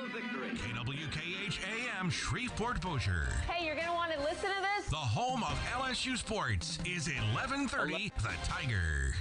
victory. KWKH AM Shreveport Bossier. Hey, you're going to want to listen to this? The home of LSU sports is 1130 The Tiger.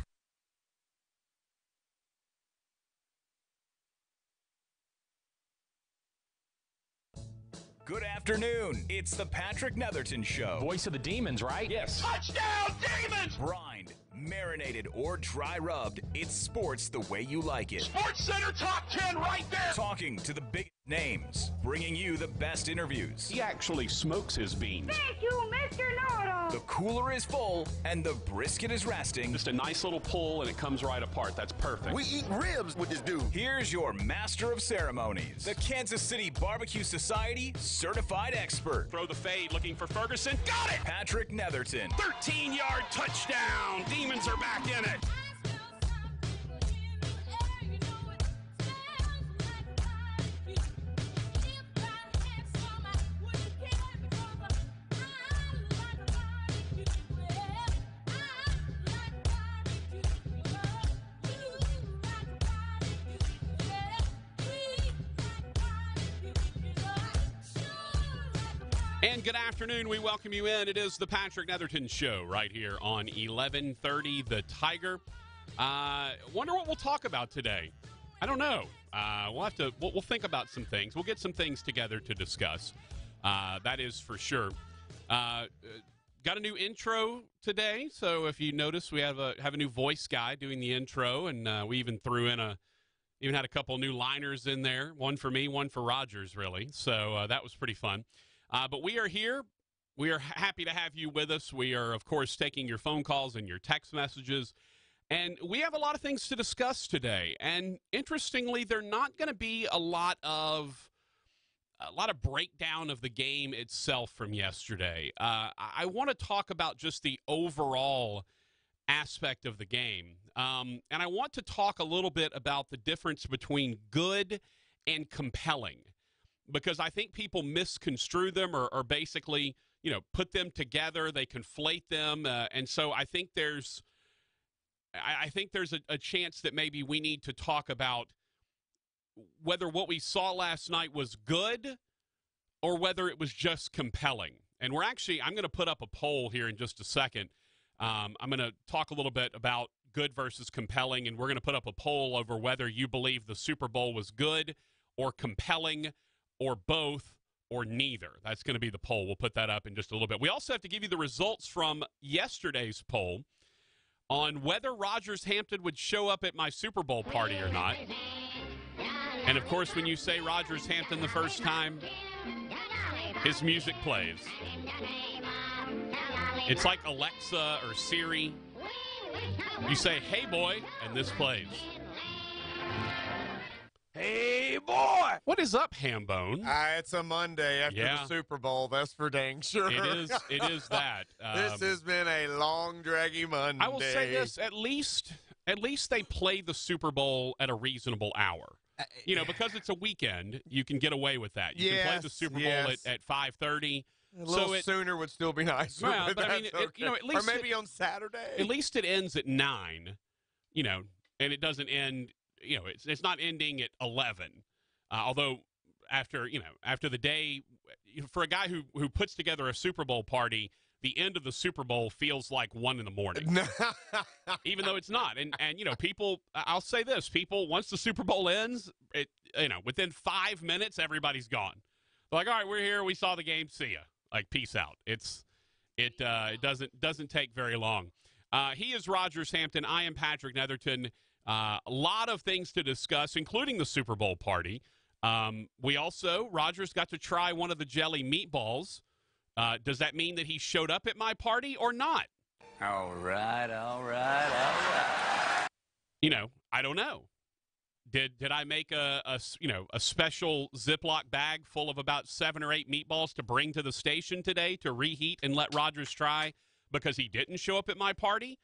Good afternoon. It's the Patrick Netherton Show. Voice of the Demons, right? Yes. Touchdown, Demons! Brined, marinated, or dry rubbed, it's sports the way you like it. Sports Center top 10 right there! Talking to the biggest names, bringing you the best interviews. He actually smokes his beans. Thank you, Mr. Know-It-All. The cooler is full and the brisket is resting. Just a nice little pull and it comes right apart. That's perfect. We eat ribs with this dude. Here's your master of ceremonies, the Kansas City Barbecue Society certified expert. Throw the fade, looking for Ferguson. Got it! Patrick Netherton. 13-yard touchdown. Demons are back in it. And good afternoon. We welcome you in. It is the Patrick Netherton Show right here on 1130 The Tiger. Wonder what we'll talk about today. I don't know. We'll think about some things. We'll get some things together to discuss. That is for sure. Got a new intro today. So if you notice, we have a new voice guy doing the intro, and we even threw in had a couple new liners in there. One for me, one for Rogers, really. So that was pretty fun. But we are here. We are happy to have you with us. We are, of course, taking your phone calls and your text messages. And we have a lot of things to discuss today. And interestingly, they're not going to be a lot of breakdown of the game itself from yesterday. I want to talk about just the overall aspect of the game. And I want to talk a little bit about the difference between good and compelling, because I think people misconstrue them or basically, put them together. They conflate them. And so I think there's a chance that maybe we need to talk about whether what we saw last night was good or whether it was just compelling. And I'm going to put up a poll here in just a second. I'm going to talk a little bit about good versus compelling, and we're going to put up a poll over whether you believe the Super Bowl was good or compelling, or both, or neither. That's going to be the poll. We'll put that up in just a little bit. We also have to give you the results from yesterday's poll on whether Rogers Hampton would show up at my Super Bowl party or not. And, of course, when you say Rogers Hampton the first time, his music plays. It's like Alexa or Siri. You say, "Hey, boy," and this plays. Hey, boy! What is up, Hambone? It's a Monday after the Super Bowl. That's for dang sure. It is that. This has been a long, draggy Monday. I will say this: at least they play the Super Bowl at a reasonable hour. Because it's a weekend, you can get away with that. You can play the Super Bowl at 5:30. A little sooner would still be nicer. Well, but I mean, okay. At least or maybe on Saturday. At least it ends at 9. And it doesn't end. It's not ending at 11. Although after the day, for a guy who puts together a Super Bowl party, the end of the Super Bowl feels like 1 in the morning, even though it's not. And people, I'll say this, people, once the Super Bowl ends, within 5 minutes, everybody's gone. They're like, all right, we're here. We saw the game. See ya. Like, peace out. It doesn't take very long. He is Rogers Hampton. I am Patrick Netherton. A lot of things to discuss, including the Super Bowl party. Rogers got to try one of the jelly meatballs. Does that mean that he showed up at my party or not? All right. I don't know. Did I make a special Ziploc bag full of about 7 or 8 meatballs to bring to the station today to reheat and let Rogers try because he didn't show up at my party?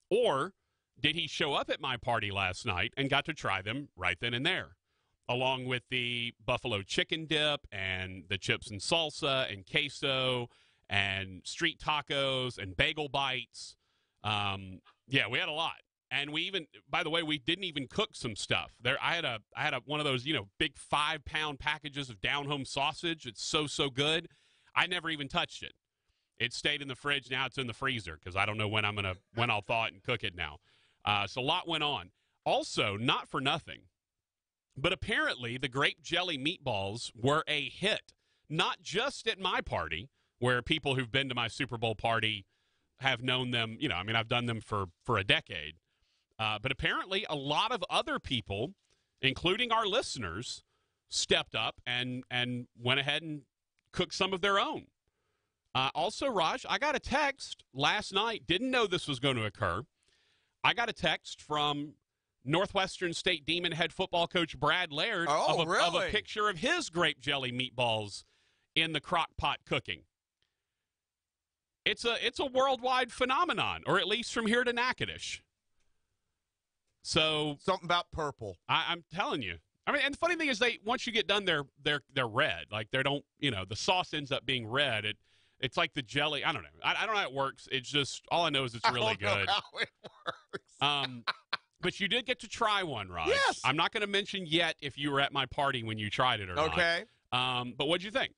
Or did he show up at my party last night and got to try them right then and there, along with the buffalo chicken dip and the chips and salsa and queso and street tacos and bagel bites? We had a lot. And we even, by the way, we didn't even cook some stuff. I had a one of those, big 5-pound packages of down home sausage. It's so good. I never even touched it. It stayed in the fridge. Now it's in the freezer because I don't know when I'll thaw it and cook it now. So a lot went on. Also, not for nothing, but apparently the grape jelly meatballs were a hit. Not just at my party, where people who've been to my Super Bowl party have known them. I've done them for a decade. But apparently a lot of other people, including our listeners, stepped up and went ahead and cooked some of their own. Also, Raj, I got a text last night. Didn't know this was going to occur. I got a text from Northwestern State Demon head football coach Brad Laird of a picture of his grape jelly meatballs in the crock pot cooking. It's a worldwide phenomenon, or at least from here to Natchitoches. So something about purple. I'm telling you. And the funny thing is, once you get done, they're red. Like they don't, the sauce ends up being red. It's like the jelly. I don't know. I don't know how it works. It's just all I know is it's really good. I don't know how it works. But you did get to try one, Raj. Yes. I'm not going to mention yet if you were at my party when you tried it or not. Okay. But what'd you think?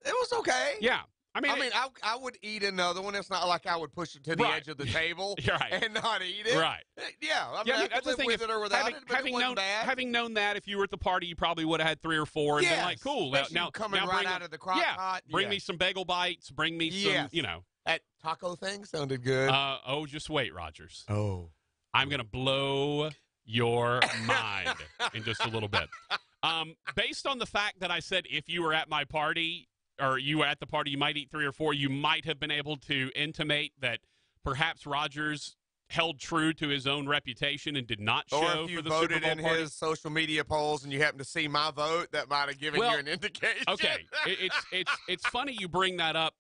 It was okay. Yeah. I would eat another one. It's not like I would push it to the edge of the table and not eat it. Right. Yeah. I could live with it or without it, but it wasn't bad. Having known that, if you were at the party, you probably would have had 3 or 4 and been like, cool. Now coming now right out of the crock pot. Bring me some bagel bites. Bring me some, That taco thing sounded good. Just wait, Rogers. Oh. I'm going to blow your mind in just a little bit. Based on the fact that I said if you were at my party, or you were at the party, you might eat 3 or 4, you might have been able to intimate that perhaps Rogers held true to his own reputation and did not show for the Super Bowl party. Or if you voted in his social media polls and you happen to see my vote, that might have given you an indication. Okay, it's funny you bring that up.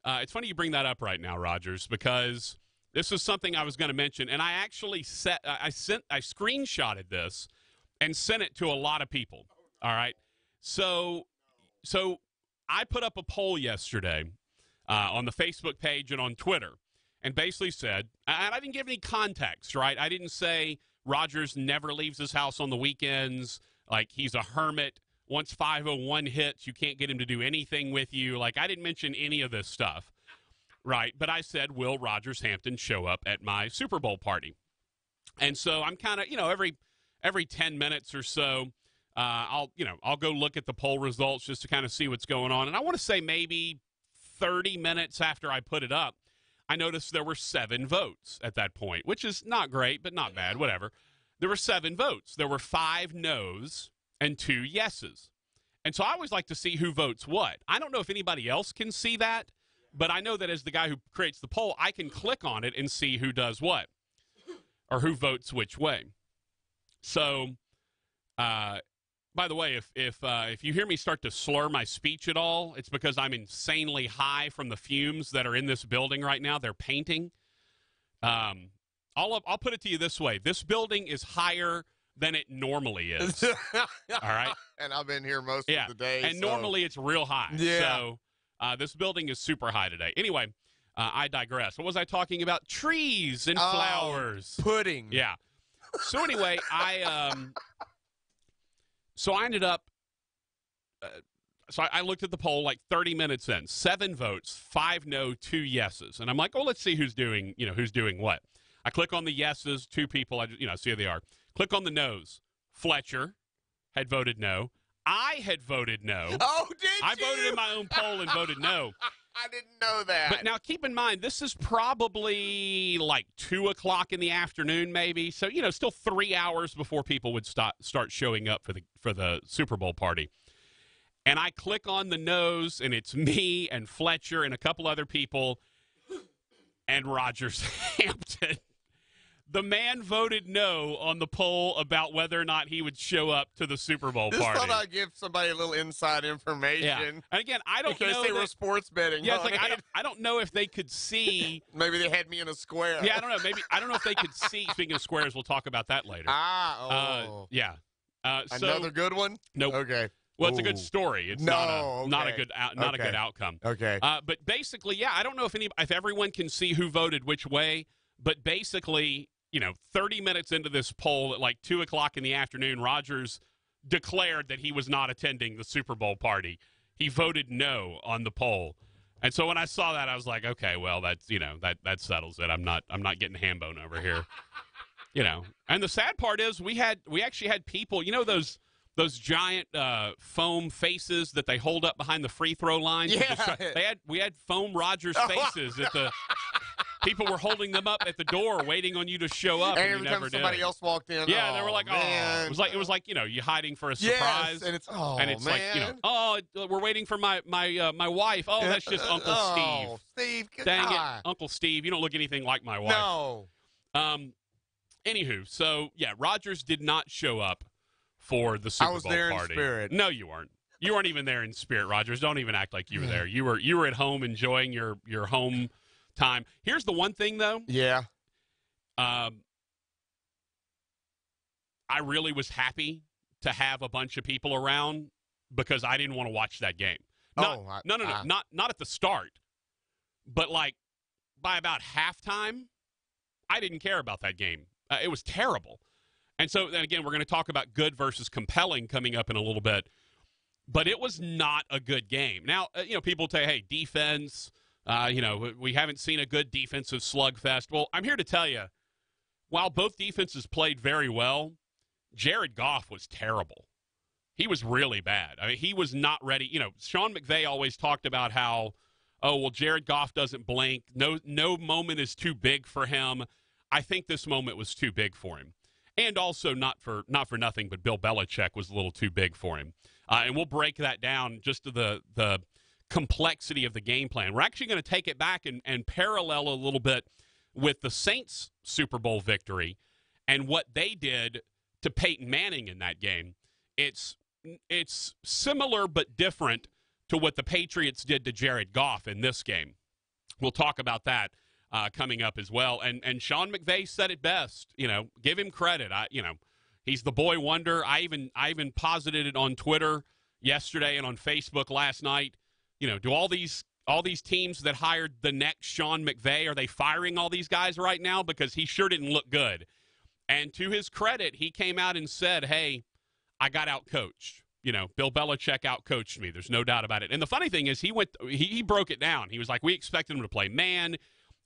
It's funny you bring that up right now, Rogers, because this is something I was going to mention, and I actually I screenshotted this and sent it to a lot of people. All right, so I put up a poll yesterday on the Facebook page and on Twitter and basically said, and I didn't give any context, right? I didn't say Rogers never leaves his house on the weekends, like he's a hermit. Once 501 hits, you can't get him to do anything with you. Like, I didn't mention any of this stuff, right? But I said, will Rogers Hampton show up at my Super Bowl party? And so I'm kind of, every 10 minutes or so, I'll go look at the poll results just to kind of see what's going on. And I want to say maybe 30 minutes after I put it up, I noticed there were 7 votes at that point, which is not great, but not bad, whatever. There were 7 votes. There were 5 no's and 2 yeses. And so I always like to see who votes what. I don't know if anybody else can see that, but I know that as the guy who creates the poll, I can click on it and see who does what or who votes which way. So, by the way, if you hear me start to slur my speech at all, it's because I'm insanely high from the fumes that are in this building right now. They're painting. I'll put it to you this way: this building is higher than it normally is. All right, and I've been here most of the day. And normally it's real high. Yeah. So this building is super high today. Anyway, I digress. What was I talking about? Trees and flowers. Pudding. Yeah. So anyway, So I ended up, I looked at the poll like 30 minutes in, 7 votes, 5 no, 2 yeses. And I'm like, oh, let's see who's doing what. I click on the yeses, 2 people, see who they are. Click on the no's. Fletcher had voted no. I had voted no. Oh, did you? I voted in my own poll and voted no. I didn't know that. But now keep in mind, this is probably like 2 o'clock in the afternoon, maybe. So, still 3 hours before people would start showing up for the Super Bowl party. And I click on the no's, and it's me and Fletcher and a couple other people and Rogers Hampton. The man voted no on the poll about whether or not he would show up to the Super Bowl party. Just thought I'd give somebody a little inside information. Yeah. And again, I don't know. Because they were sports betting. Yeah, it's like I don't know if they could see. Maybe they had me in a square. Yeah, I don't know. I don't know if they could see. Speaking of squares, we'll talk about that later. Yeah. Another good one? Nope. Okay. Well, it's a good story. It's not a good outcome. Okay. But basically, yeah, I don't know if everyone can see who voted which way. But basically, 30 minutes into this poll at like 2 o'clock in the afternoon, Rodgers declared that he was not attending the Super Bowl party. He voted no on the poll. And so when I saw that, I was like, okay, well, that's, that settles it. I'm not getting ham-bone over here. And the sad part is we actually had people, those giant foam faces that they hold up behind the free throw line. Yeah. We had foam Rodgers faces at the people were holding them up at the door waiting on you to show up, and every time somebody else walked in, yeah, they were like, man. It was like you hiding for a surprise. Yes, and it's man. Like, we're waiting for my wife. Oh, that's just Uncle Steve. Steve, dang it, Uncle Steve, you don't look anything like my wife. No. Anywho, so yeah, Rodgers did not show up for the Super Bowl party. I was there in spirit. No, you weren't. You weren't even there in spirit, Rodgers. Don't even act like you were there. You were at home enjoying your home time. Here's the one thing, though. Yeah. I really was happy to have a bunch of people around because I didn't want to watch that game. No, not at the start, but like by about halftime, I didn't care about that game. It was terrible. And so then again, we're going to talk about good versus compelling coming up in a little bit, but it was not a good game. Now, people say, hey, defense, we haven't seen a good defensive slugfest. Well, I'm here to tell you, while both defenses played very well, Jared Goff was terrible. He was really bad. I mean, he was not ready. Sean McVay always talked about how, Jared Goff doesn't blink. No moment is too big for him. I think this moment was too big for him. And also not for nothing, but Bill Belichick was a little too big for him. And we'll break that down just to the complexity of the game plan. We're actually going to take it back and parallel a little bit with the Saints Super Bowl victory and what they did to Peyton Manning in that game. It's similar but different to what the Patriots did to Jared Goff in this game. We'll talk about that coming up as well. And Sean McVay said it best. Give him credit. He's the boy wonder. I even posited it on Twitter yesterday and on Facebook last night. Do all these teams that hired the next Sean McVay, are they firing all these guys right now? Because he sure didn't look good. And to his credit, he came out and said, hey, I got outcoached. Bill Belichick outcoached me. There's no doubt about it. And the funny thing is he broke it down. He was like, we expected them to play man,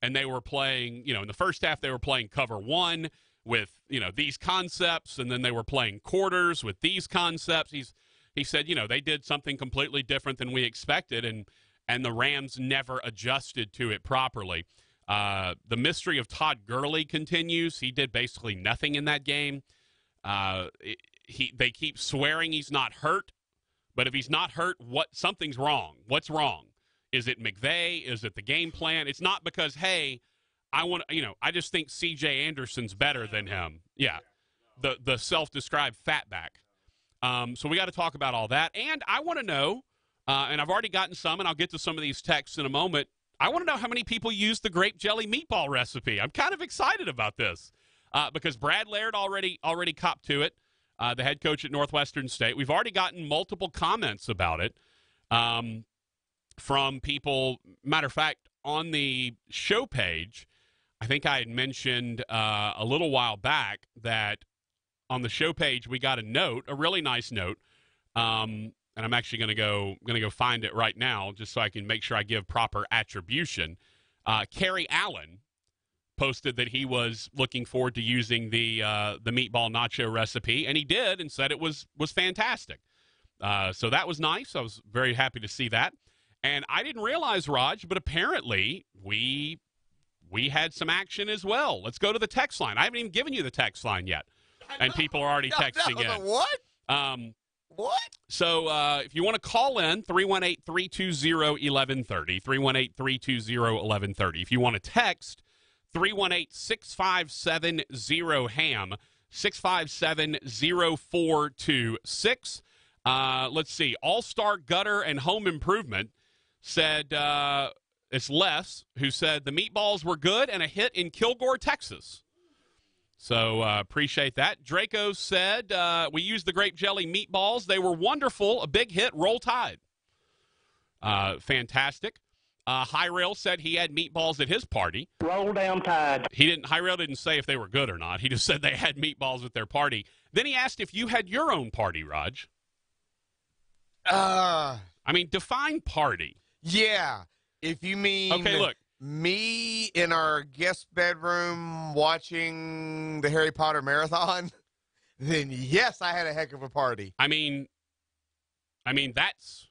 and they were playing, in the first half they were playing cover one with, these concepts, and then they were playing quarters with these concepts. He said, they did something completely different than we expected, and the Rams never adjusted to it properly. The mystery of Todd Gurley continues. He did basically nothing in that game. They keep swearing he's not hurt, but if he's not hurt, something's wrong. What's wrong? Is it McVay? Is it the game plan? It's not because, hey, I just think C.J. Anderson's better than him. Yeah, the self-described fatback. So we got to talk about all that. And I want to know, and I've already gotten some, and I'll get to some of these texts in a moment. I want to know how many people use the grape jelly meatball recipe. I'm kind of excited about this because Brad Laird already copped to it, the head coach at Northwestern State. We've already gotten multiple comments about it from people. Matter of fact, on the show page, I think I had mentioned a little while back that on the show page we got a note, a really nice note, and I'm actually going to go find it right now just so I can make sure I give proper attribution. Kerry Allen posted that he was looking forward to using the meatball nacho recipe, and he did, and said it was fantastic. So that was nice. I was very happy to see that. And I didn't realize, Raj, but apparently we had some action as well. Let's go to the text line. I haven't even given you the text line yet, and people are already texting in. What? What? So if you want to call in, 318-320-1130, 318-320-1130. If you want to text, 318-657-0HAM, 657-0426. Let's see. All-Star Gutter and Home Improvement said it's Les who said the meatballs were good and a hit in Kilgore, Texas. So appreciate that. Draco said we used the grape jelly meatballs. They were wonderful. A big hit. Roll Tide. Fantastic. High Rail said he had meatballs at his party. Roll down Tide. High Rail didn't say if they were good or not. He just said they had meatballs at their party. Then he asked if you had your own party, Raj. I mean, define party. Yeah. If you mean okay, look. Me in our guest bedroom watching the Harry Potter marathon, then yes, I had a heck of a party. I mean that's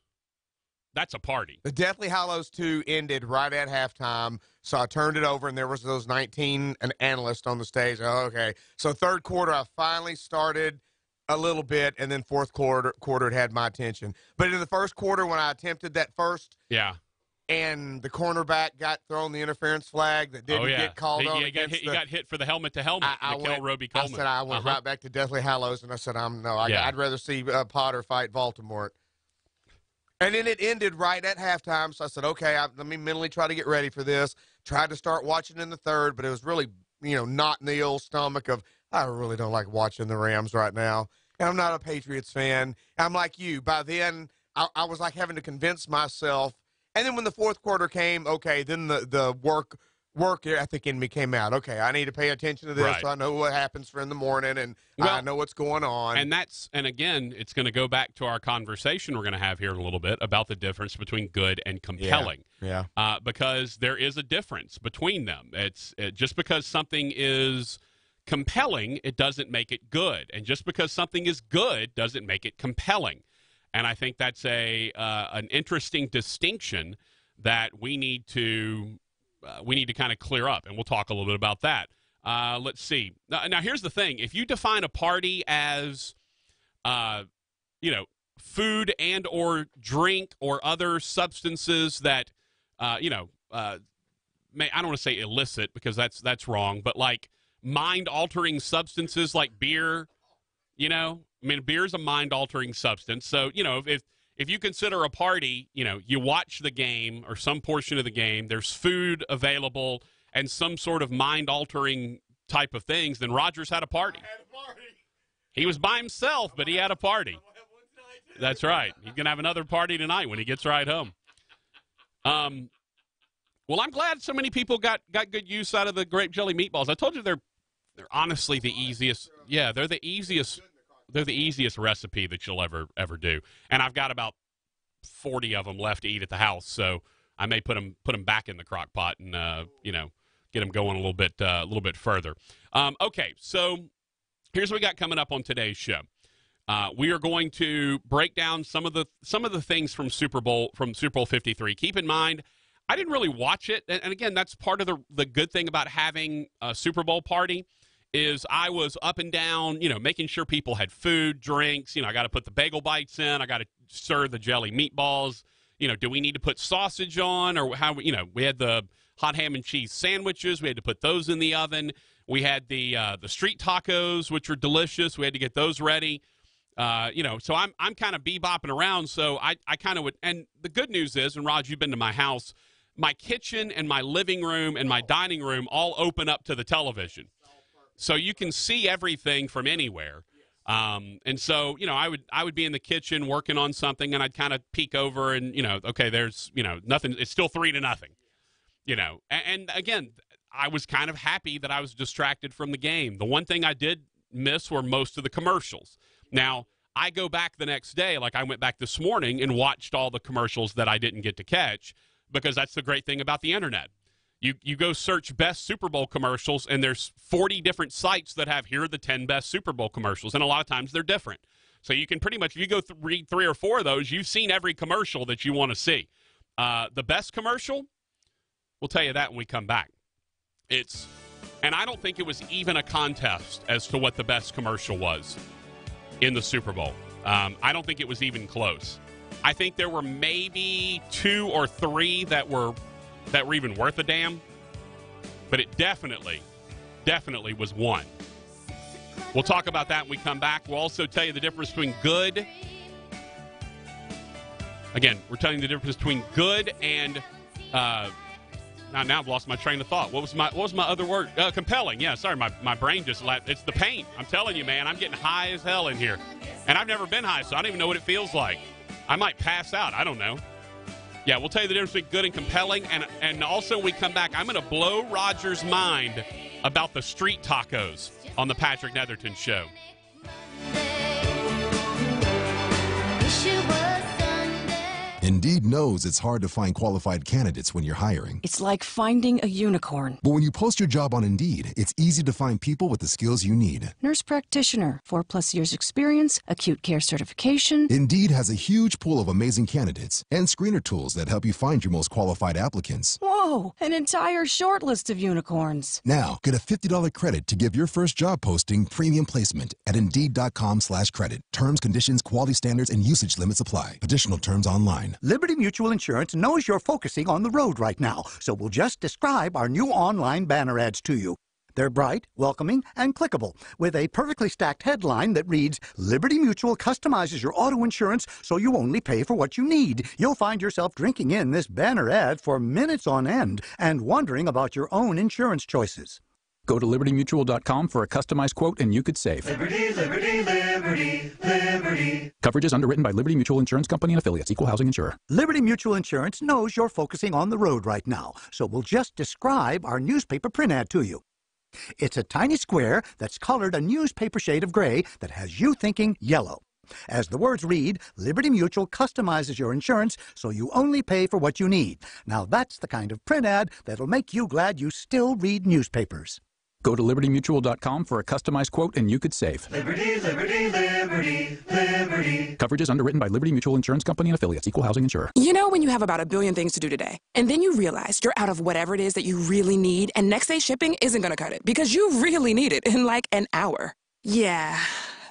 a party. The Deathly Hallows 2 ended right at halftime, so I turned it over, and there was those 19 analysts on the stage. Oh, okay. So third quarter, I finally started a little bit, and then fourth quarter it had my attention. But in the first quarter, when I attempted that first, and the cornerback got thrown the interference flag that didn't get called on. He got hit for the helmet-to-helmet. Roby Coleman. I said I went right back to Deathly Hallows, and I said, I'd rather see Potter fight Baltimore. And then it ended right at halftime, so I said, okay, let me mentally try to get ready for this. Tried to start watching in the third, but it was really, not in the old stomach of, I really don't like watching the Rams right now. And I'm not a Patriots fan. I'm like you. By then, I was like having to convince myself. And then when the fourth quarter came, okay, then the work ethic in me came out. Okay, I need to pay attention to this so I know what happens for in the morning and I know what's going on. And again, it's going to go back to our conversation we're going to have here in a little bit about the difference between good and compelling. Yeah. Because there is a difference between them. Just because something is compelling, it doesn't make it good. And just because something is good doesn't make it compelling. And I think that's an interesting distinction that we need to kind of clear up, and we'll talk a little bit about that. Let's see. Now, here's the thing: if you define a party as, food and or drink or other substances that, I don't want to say illicit because that's wrong, but like mind-altering substances like beer, beer is a mind-altering substance. So, if you consider a party, you watch the game or some portion of the game, there's food available and some sort of mind-altering type of things, then Rogers had a party. He was by himself, but he had a party. That's right. He's going to have another party tonight when he gets right home. Well, I'm glad so many people got good use out of the grape jelly meatballs. I told you they're honestly the easiest. Yeah, they're the easiest. They're the easiest recipe that you'll ever do. And I've got about 40 of them left to eat at the house, so I may put them back in the crock pot and get them going a little bit further. Okay, so here's what we got coming up on today's show. We are going to break down some of the things from Super Bowl 53. Keep in mind, I didn't really watch it, and again, that's part of the good thing about having a Super Bowl party. Is I was up and down, making sure people had food, drinks. I got to put the bagel bites in. I got to stir the jelly meatballs. Do we need to put sausage on or how? We had the hot ham and cheese sandwiches. We had to put those in the oven. We had the street tacos, which are delicious. We had to get those ready. So I'm kind of bebopping around. So I kind of would. And the good news is, and Raj, you've been to my house, my kitchen and my living room and my dining room all open up to the television. So you can see everything from anywhere. And so, I would be in the kitchen working on something and I'd kind of peek over and, okay, there's, nothing. It's still 3-0, and again, I was kind of happy that I was distracted from the game. The one thing I did miss were most of the commercials. Now, I go back the next day, like I went back this morning and watched all the commercials that I didn't get to catch because that's the great thing about the internet. You go search best Super Bowl commercials, and there's 40 different sites that have here are the 10 best Super Bowl commercials, and a lot of times they're different. So you can pretty much, if you go read 3 or 4 of those, you've seen every commercial that you want to see. The best commercial, we'll tell you that when we come back. And I don't think it was even a contest as to what the best commercial was in the Super Bowl. I don't think it was even close. I think there were maybe 2 or 3 that were even worth a damn, but it definitely was one. We'll talk about that when we come back. We'll also tell you the difference between good. Again, we're telling you the difference between good and now I've lost my train of thought. What was my other word? Compelling. Yeah, sorry, my brain just left. It's the paint. I'm telling you, man, I'm getting high as hell in here. And I've never been high, so I don't even know what it feels like. I might pass out. I don't know. Yeah, we'll tell you the difference between good and compelling. And also when we come back, I'm going to blow Roger's mind about the street tacos on the Patrick Netherton Show. Indeed knows it's hard to find qualified candidates when you're hiring. It's like finding a unicorn. But when you post your job on Indeed, it's easy to find people with the skills you need. Nurse practitioner, 4+ years experience, acute care certification. Indeed has a huge pool of amazing candidates and screener tools that help you find your most qualified applicants. Whoa, an entire short list of unicorns. Now, get a $50 credit to give your first job posting premium placement at Indeed.com/credit. Terms, conditions, quality standards, and usage limits apply. Additional terms online. Liberty Mutual Insurance knows you're focusing on the road right now, so we'll just describe our new online banner ads to you. They're bright, welcoming, and clickable, with a perfectly stacked headline that reads, Liberty Mutual customizes your auto insurance so you only pay for what you need. You'll find yourself drinking in this banner ad for minutes on end and wondering about your own insurance choices. Go to LibertyMutual.com for a customized quote and you could save. Liberty, liberty, liberty, liberty. Coverage is underwritten by Liberty Mutual Insurance Company and affiliates. Equal housing insurer. Liberty Mutual Insurance knows you're focusing on the road right now, so we'll just describe our newspaper print ad to you. It's a tiny square that's colored a newspaper shade of gray that has you thinking yellow. As the words read, Liberty Mutual customizes your insurance so you only pay for what you need. Now that's the kind of print ad that'll make you glad you still read newspapers. Go to LibertyMutual.com for a customized quote and you could save. Liberty, liberty, liberty, liberty. Coverage is underwritten by Liberty Mutual Insurance Company and affiliates. Equal housing insurer. You know when you have about a billion things to do today, and then you realize you're out of whatever it is that you really need, and next day shipping isn't going to cut it because you really need it in like an hour. Yeah.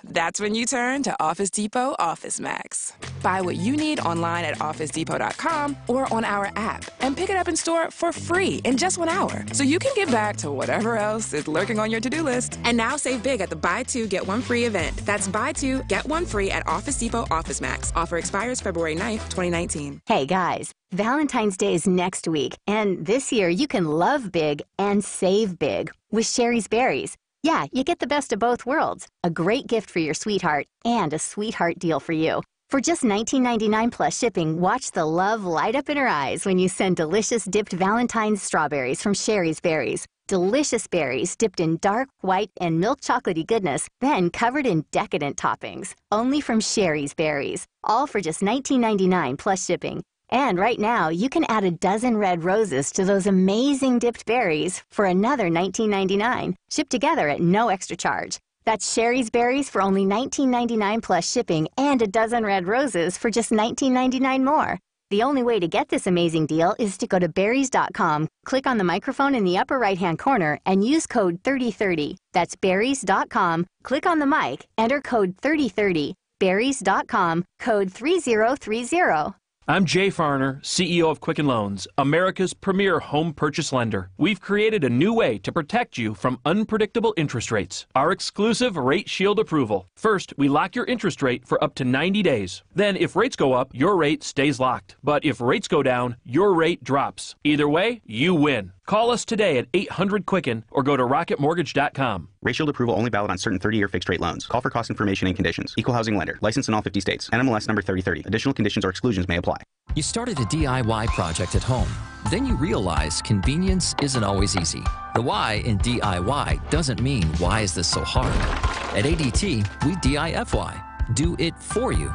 That's when you turn to Office Depot Office Max. Buy what you need online at OfficeDepot.com or on our app and pick it up in store for free in just 1 hour so you can get back to whatever else is lurking on your to-do list. And now save big at the Buy 2, Get 1 free event. That's Buy 2, Get 1 free at Office Depot Office Max. Offer expires February 9th, 2019. Hey guys, Valentine's Day is next week, and this year you can love big and save big with Sherry's Berries. Yeah, you get the best of both worlds. A great gift for your sweetheart and a sweetheart deal for you. For just $19.99 plus shipping, watch the love light up in her eyes when you send delicious dipped Valentine's strawberries from Sherry's Berries. Delicious berries dipped in dark, white, and milk chocolatey goodness, then covered in decadent toppings. Only from Sherry's Berries. All for just $19.99 plus shipping. And right now, you can add a dozen red roses to those amazing dipped berries for another $19.99, shipped together at no extra charge. That's Sherry's Berries for only $19.99 plus shipping and a dozen red roses for just $19.99 more. The only way to get this amazing deal is to go to berries.com, click on the microphone in the upper right-hand corner, and use code 3030. That's berries.com, click on the mic, enter code 3030. Berries.com, code 3030. I'm Jay Farner, CEO of Quicken Loans, America's premier home purchase lender. We've created a new way to protect you from unpredictable interest rates. Our exclusive Rate Shield approval. First, we lock your interest rate for up to 90 days. Then, if rates go up, your rate stays locked. But if rates go down, your rate drops. Either way, you win. Call us today at 800-QUICKEN or go to rocketmortgage.com. Rate Shield approval only valid on certain 30-year fixed-rate loans. Call for cost information and conditions. Equal housing lender. Licensed in all 50 states. NMLS number 3030. Additional conditions or exclusions may apply. You started a DIY project at home. Then you realize convenience isn't always easy. The why in DIY doesn't mean why is this so hard. At ADT, we DIFY. Do it for you.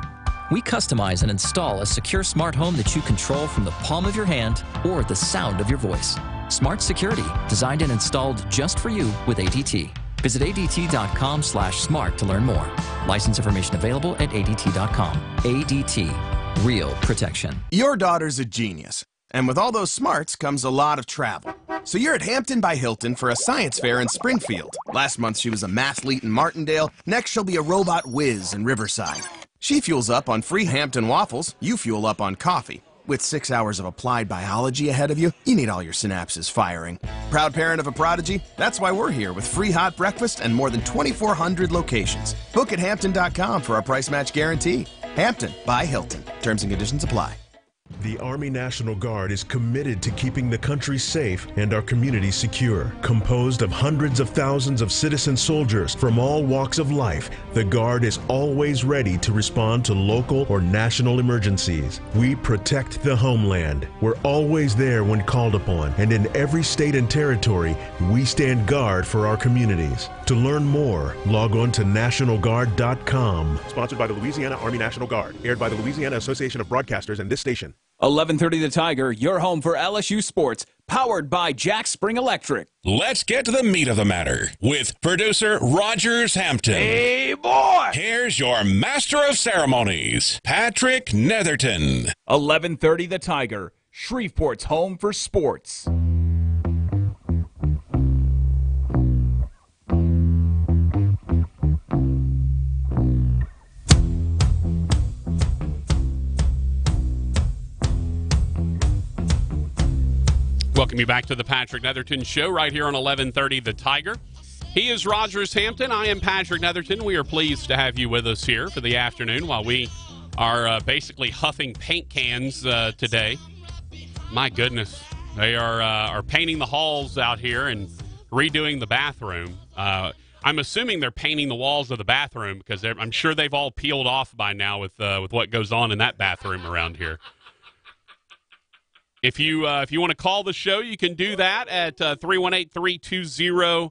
We customize and install a secure smart home that you control from the palm of your hand or the sound of your voice. Smart security, designed and installed just for you with ADT. Visit ADT.com/smart to learn more. License information available at ADT.com. ADT. Real protection. Your daughter's a genius. And with all those smarts comes a lot of travel. So you're at Hampton by Hilton for a science fair in Springfield. Last month she was a mathlete in Martindale. Next she'll be a robot whiz in Riverside. She fuels up on free Hampton waffles. You fuel up on coffee. With 6 hours of applied biology ahead of you, you need all your synapses firing. Proud parent of a prodigy? That's why we're here with free hot breakfast and more than 2,400 locations. Book at Hampton.com for our price match guarantee. Hampton by Hilton. Terms and conditions apply. The Army National Guard is committed to keeping the country safe and our communities secure. Composed of hundreds of thousands of citizen soldiers from all walks of life, the Guard is always ready to respond to local or national emergencies. We protect the homeland. We're always there when called upon, and in every state and territory, we stand guard for our communities. To learn more, log on to nationalguard.com. Sponsored by the Louisiana Army National Guard. Aired by the Louisiana Association of Broadcasters and this station. 11:30 The Tiger, your home for LSU sports, powered by Jack Spring Electric. Let's get to the meat of the matter with producer Rogers Hampton. Hey, boy! Here's your master of ceremonies, Patrick Netherton. 11:30 The Tiger, Shreveport's home for sports. Welcome you back to the Patrick Netherton Show right here on 1130 The Tiger. He is Rogers Hampton. I am Patrick Netherton. We are pleased to have you with us here for the afternoon while we are basically huffing paint cans today. My goodness. They are painting the halls out here and redoing the bathroom. I'm assuming they're painting the walls of the bathroom because I'm sure they've all peeled off by now with what goes on in that bathroom around here. If you want to call the show, you can do that at 318-320-1130,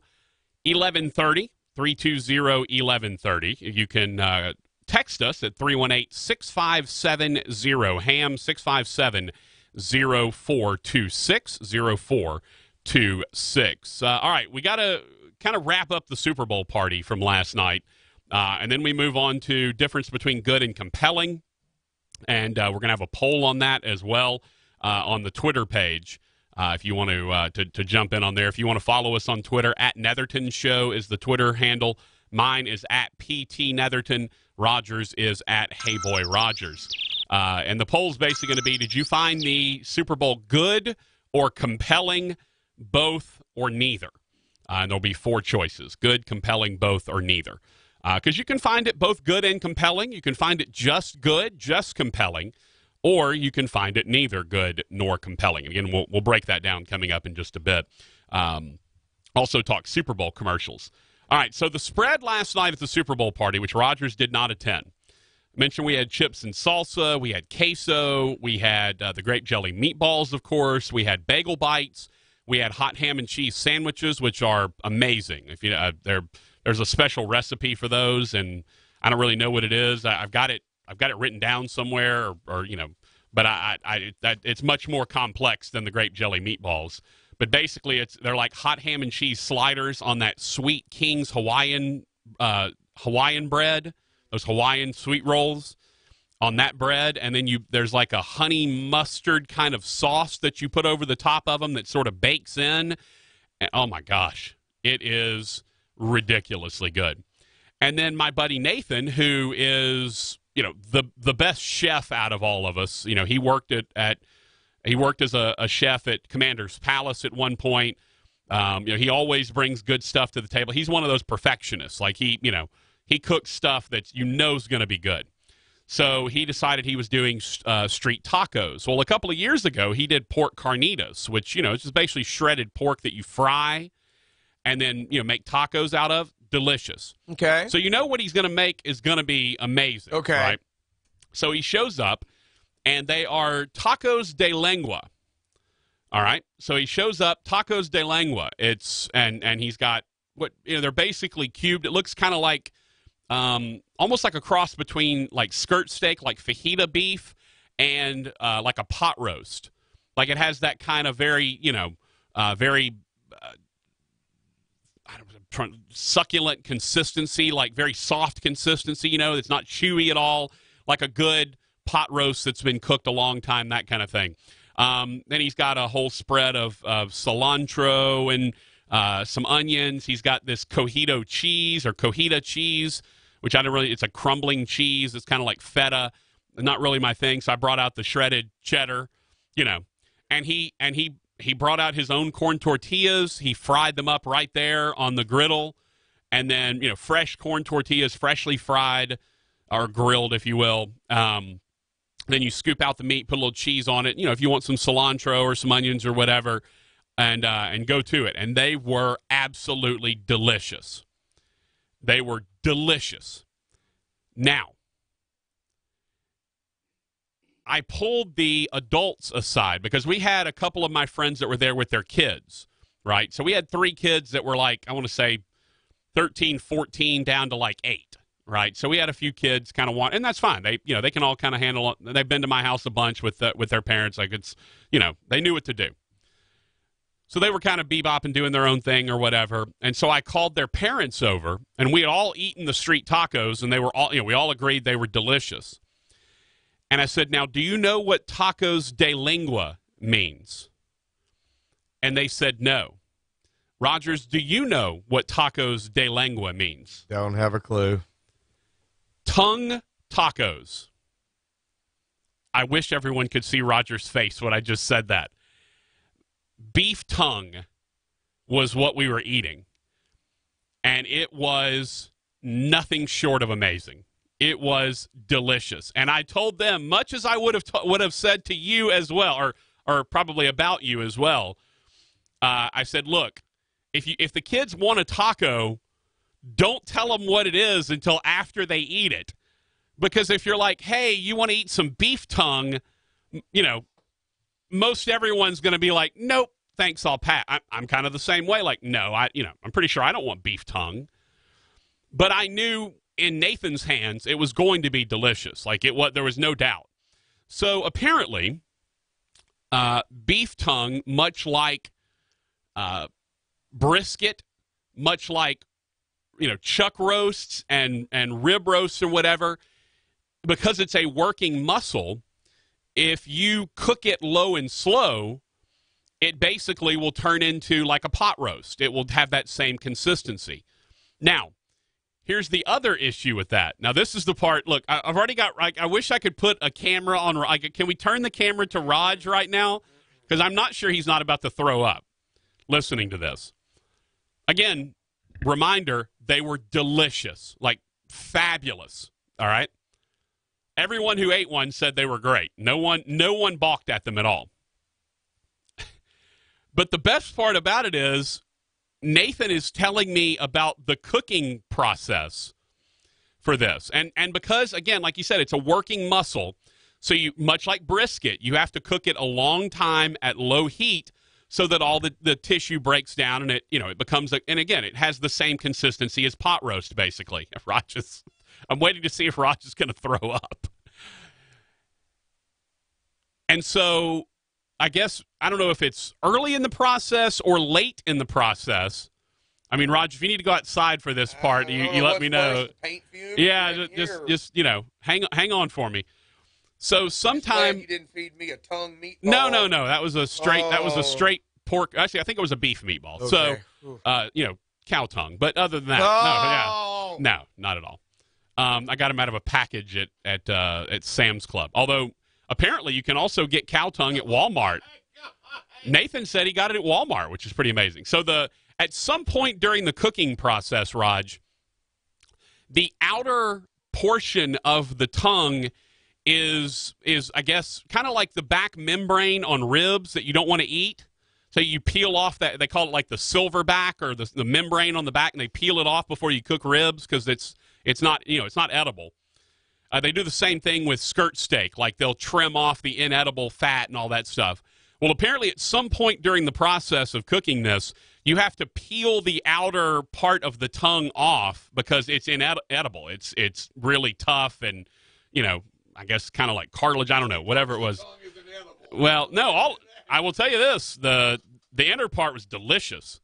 320-1130. You can text us at 318-657-HAM, 657-0426, 0426. All right, we got to kind of wrap up the Super Bowl party from last night, and then we move on to difference between good and compelling, and we're going to have a poll on that as well. On the Twitter page, if you want to jump in on there. If you want to follow us on Twitter, at Netherton Show is the Twitter handle. Mine is at PT Netherton. Rogers is at Hey Boy Rogers. And the poll's basically going to be, did you find the Super Bowl good or compelling, both, or neither? And there'll be 4 choices: good, compelling, both, or neither. Because you can find it both good and compelling. You can find it just good, just compelling. Or you can find it neither good nor compelling. Again, we'll break that down coming up in just a bit. Also talk Super Bowl commercials. All right, so the spread last night at the Super Bowl party, which Rogers did not attend. I mentioned we had chips and salsa, we had queso, we had the grape jelly meatballs, of course, we had bagel bites, we had hot ham and cheese sandwiches, which are amazing. If you there's a special recipe for those, and I don't really know what it is. I've got it written down somewhere, or but it's much more complex than the grape jelly meatballs. But basically, they're like hot ham and cheese sliders on that Sweet King's Hawaiian bread, those Hawaiian sweet rolls on that bread, and then there's like a honey mustard kind of sauce that you put over the top of them that sort of bakes in. And, oh my gosh, it is ridiculously good. And then my buddy Nathan, who is the best chef out of all of us. He worked as a chef at Commander's Palace at one point. He always brings good stuff to the table. He's one of those perfectionists. Like he cooks stuff that is going to be good. So he decided he was doing street tacos. Well, a couple of years ago, he did pork carnitas, which it's just basically shredded pork that you fry and then make tacos out of. Delicious. Okay. So what he's going to make is going to be amazing. Okay. Right? So he shows up, and they are tacos de lengua. All right. So he shows up, tacos de lengua. And he's got they're basically cubed. It looks kind of like almost like a cross between like skirt steak, like fajita beef, and like a pot roast. Like it has that kind of very succulent consistency, like very soft consistency, it's not chewy at all, like a good pot roast that's been cooked a long time, that kind of thing. Then he's got a whole spread of cilantro and some onions. He's got this cojito cheese or cojita cheese, which it's a crumbling cheese. It's kind of like feta, not really my thing. So I brought out the shredded cheddar, and he brought out his own corn tortillas. He fried them up right there on the griddle. And then, fresh corn tortillas, freshly fried or grilled, if you will. Then you scoop out the meat, put a little cheese on it. You know, if you want some cilantro or some onions or whatever, and go to it. And they were absolutely delicious. They were delicious. Now, I pulled the adults aside because we had a couple of my friends that were there with their kids, right? So we had 3 kids that were like, I want to say 13, 14, down to like 8, right? So we had a few kids kind of want, and that's fine. They, you know, they can all kind of handle it. They've been to my house a bunch with their parents. Like it's, you know, they knew what to do. So they were kind of bebopping, doing their own thing or whatever. And so I called their parents over, and we had all eaten the street tacos, and they were all, you know, we all agreed they were delicious. And I said, now, do you know what tacos de lengua means? And they said no. Rogers, do you know what tacos de lengua means? Don't have a clue. Tongue tacos. I wish everyone could see Roger's face when I just said that. Beef tongue was what we were eating. And it was nothing short of amazing. It was delicious. And I told them, much as I would have said to you as well, or probably about you as well, I said, look, if the kids want a taco, don't tell them what it is until after they eat it. Because if you're like, hey, you want to eat some beef tongue, you know, most everyone's going to be like, nope, thanks, I'll pass. I'm kind of the same way. Like, no, I'm pretty sure I don't want beef tongue. But I knew in Nathan's hands, it was going to be delicious. Like there was no doubt. So apparently, beef tongue, much like brisket, much like, you know, chuck roasts and rib roasts or whatever, because it's a working muscle, if you cook it low and slow, it basically will turn into like a pot roast. It will have that same consistency. Now, here's the other issue with that. Now, this is the part. Look, I've already got. Like, I wish I could put a camera on. Like, can we turn the camera to Raj right now? Because I'm not sure he's not about to throw up listening to this. Again, reminder: they were delicious, like fabulous. All right. Everyone who ate one said they were great. No one balked at them at all. But the best part about it is, Nathan is telling me about the cooking process for this. And because, again, like you said, it's a working muscle, so you, much like brisket, you have to cook it a long time at low heat so that all the tissue breaks down and it becomes, and again, it has the same consistency as pot roast, basically. I'm waiting to see if Raj is going to throw up. And so I guess, I don't know if it's early in the process or late in the process. I mean, Raj, if you need to go outside for this part, you let me know. Paint fumes yeah, just hang on for me. So sometime you didn't feed me a tongue meatball. No. That was a straight pork. Actually, I think it was a beef meatball. Okay. So, cow tongue. But other than that, no, not at all. I got them out of a package at Sam's Club. Although apparently you can also get cow tongue at Walmart. Nathan said he got it at Walmart, which is pretty amazing. So at some point during the cooking process, Raj, the outer portion of the tongue is I guess kind of like the back membrane on ribs that you don't want to eat. So you peel off that, they call it like the silver back or the membrane on the back, and they peel it off before you cook ribs because it's not edible. They do the same thing with skirt steak, like they'll trim off the inedible fat and all that stuff. Well, apparently at some point during the process of cooking this, you have to peel the outer part of the tongue off because it's inedible. It's really tough and, I guess kind of like cartilage. I don't know, whatever it was. Well, no, I will tell you this. The inner part was delicious.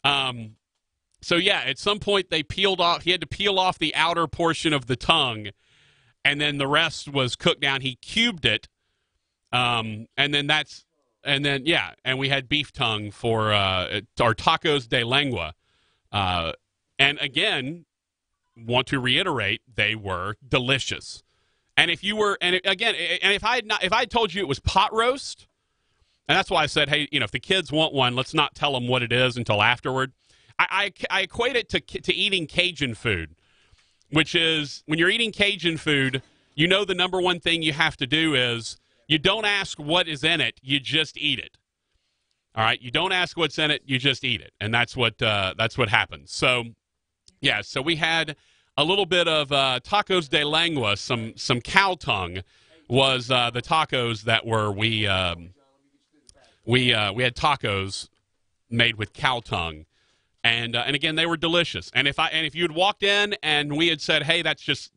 So, yeah, at some point he had to peel off the outer portion of the tongue, and then the rest was cooked down. He cubed it, and we had beef tongue for our tacos de lengua. And again, want to reiterate, they were delicious. And if I had told you it was pot roast, and that's why I said, hey, if the kids want one, let's not tell them what it is until afterward. I equate it to eating Cajun food, which is when you're eating Cajun food, you know the number one thing you have to do is you don't ask what is in it, you just eat it. All right? You don't ask what's in it, you just eat it. And that's what happens. So, yeah, so we had a little bit of tacos de lengua, some cow tongue was the tacos that were we had tacos made with cow tongue. And again, they were delicious. And if you had walked in and we had said, "Hey, that's just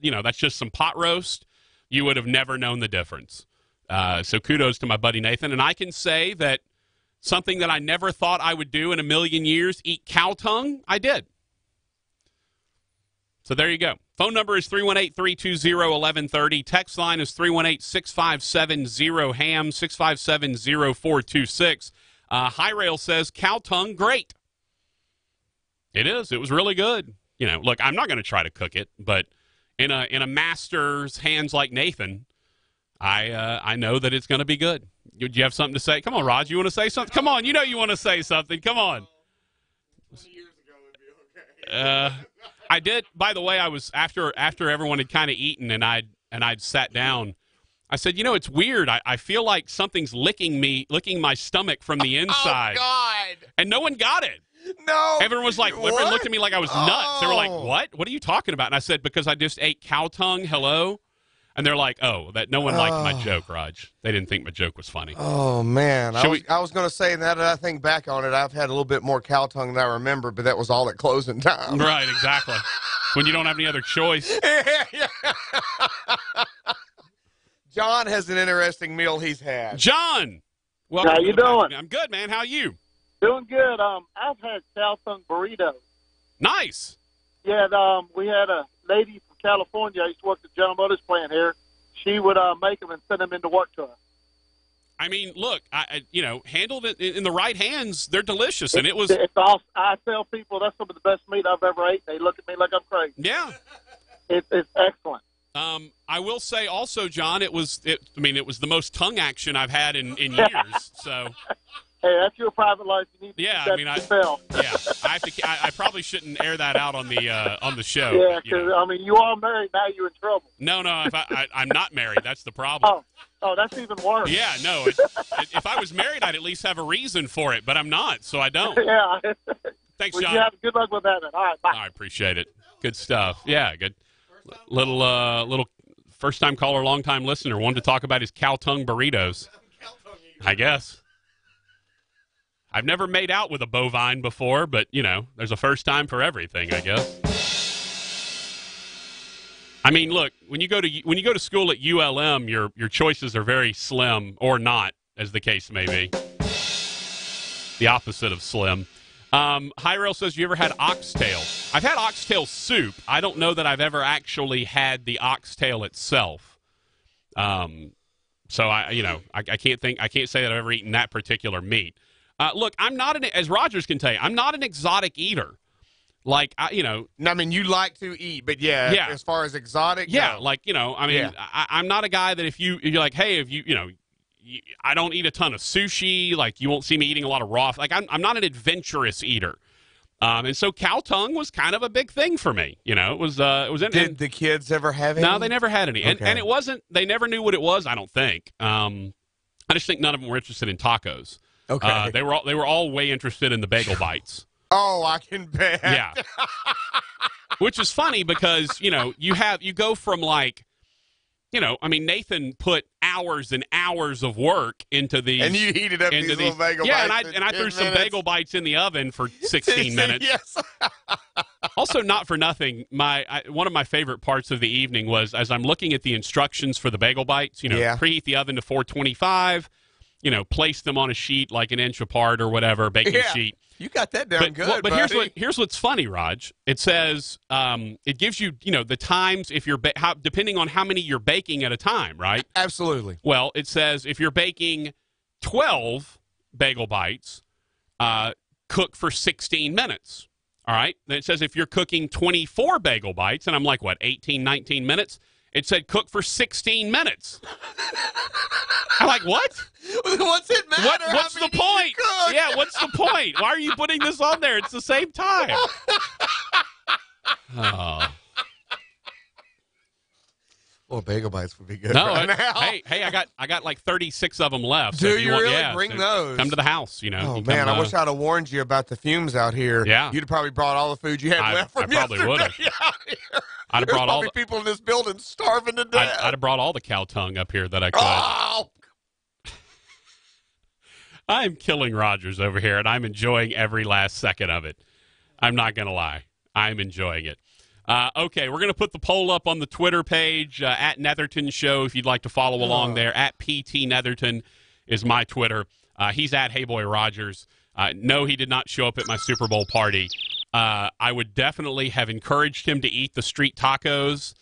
some pot roast," you would have never known the difference. So kudos to my buddy Nathan. And I can say that something that I never thought I would do in a million years, eat cow tongue, I did. So there you go. Phone number is 318-320-1130. Text line is 318-657-0HAM, 657-0426. High Rail says cow tongue, great. It is. It was really good. Look, I'm not going to try to cook it, but in a master's hands like Nathan, I know that it's going to be good. Do you have something to say? Come on, Raj, you want to say something? Come on, you want to say something. Come on. 20 years ago would be okay. I did. By the way, I was after everyone had kind of eaten and I'd sat down. I said, it's weird. I feel like something's licking my stomach from the inside. Oh God! And no one got it. No. Everyone was like, everyone looked at me like I was nuts. They were like, what? What are you talking about? And I said, because I just ate cow tongue. Hello. And they're like, oh, that no one liked my joke, Raj. They didn't think my joke was funny. Oh, man. I was going to say, that I think back on it, I've had a little bit more cow tongue than I remember, but that was all at closing time. Right, exactly. When you don't have any other choice. Yeah. John has an interesting meal he's had. John! Welcome. How you doing? I'm good, man. How are you? Doing good. I've had cow tongue burritos. Nice. Yeah, we had a lady from California. I used to work at the General Motors plant here. She would make them and send them into work to us. I mean, look, handled it in the right hands, they're delicious, and it was. It's awesome. I tell people that's some of the best meat I've ever ate. They look at me like I'm crazy. Yeah. It's excellent. I will say also, John, it was the most tongue action I've had in years. So. Hey, that's your private life. You need to I probably shouldn't air that out on the show. Yeah, because you are married now. You're in trouble. No, I'm not married. That's the problem. Oh, that's even worse. Yeah, no. If I was married, I'd at least have a reason for it, but I'm not, so I don't. Yeah. Thanks, John. You have good luck with that. Then. All right, bye. I appreciate it. Good stuff. Yeah, good. Little first time caller, long time listener wanted to talk about his cow tongue burritos. I guess. I've never made out with a bovine before, but, there's a first time for everything, I guess. I mean, look, when you go to school at ULM, your choices are very slim, or not, as the case may be. The opposite of slim. High Rail says, you ever had oxtail? I've had oxtail soup. I don't know that I've ever actually had the oxtail itself. So I can't say that I've ever eaten that particular meat. Look, I'm not as Rogers can tell you, I'm not an exotic eater. Like, I mean, you like to eat, but yeah. As far as exotic, yeah, no. I'm not a guy that if you're like, hey, I don't eat a ton of sushi. Like, you won't see me eating a lot of raw. Like, I'm not an adventurous eater. And so cow tongue was kind of a big thing for me. It was. Did the kids ever have any? No, they never had any, okay. and it wasn't. They never knew what it was. I don't think. I just think none of them were interested in tacos. Okay. They were all way interested in the bagel bites. Oh, I can bet. Yeah. Which is funny because, you go from like, Nathan put hours and hours of work into these. And you heated up these little bagel bites. Yeah, and I threw some bagel bites in the oven for 16 minutes. Yes. Also, not for nothing, one of my favorite parts of the evening was as I'm looking at the instructions for the bagel bites, preheat the oven to 425, place them on a sheet like an inch apart or whatever, baking sheet. You got that down good, but here's what's funny, Raj. It says it gives you the times if you're depending on how many you're baking at a time, right? Absolutely. Well, it says if you're baking 12 bagel bites, cook for 16 minutes. All right. Then it says if you're cooking 24 bagel bites, and I'm like, what, 18, 19 minutes? It said cook for 16 minutes. I'm like, what? What's it matter? What's the point? Yeah, what's the point? Why are you putting this on there? It's the same time. Oh. Well, bagel bites would be good. No, right now. hey, I got like 36 of them left. Do so if you want, really? yeah, Bring so those. Come to the house, you know. Oh, you man, come, I wish I'd have warned you about the fumes out here. Yeah. You'd have probably brought all the food you had left from I probably would have. I'd have brought all the people in this building starving to death. I'd have brought all the cow tongue up here that I could. Oh! I'm killing Rogers over here, and I'm enjoying every last second of it. I'm not going to lie. I'm enjoying it. Okay, we're going to put the poll up on the Twitter page, at Netherton Show, if you'd like to follow along there. At PT Netherton is my Twitter. He's at Hey Boy Rogers. No, he did not show up at my Super Bowl party. I would definitely have encouraged him to eat the street tacos,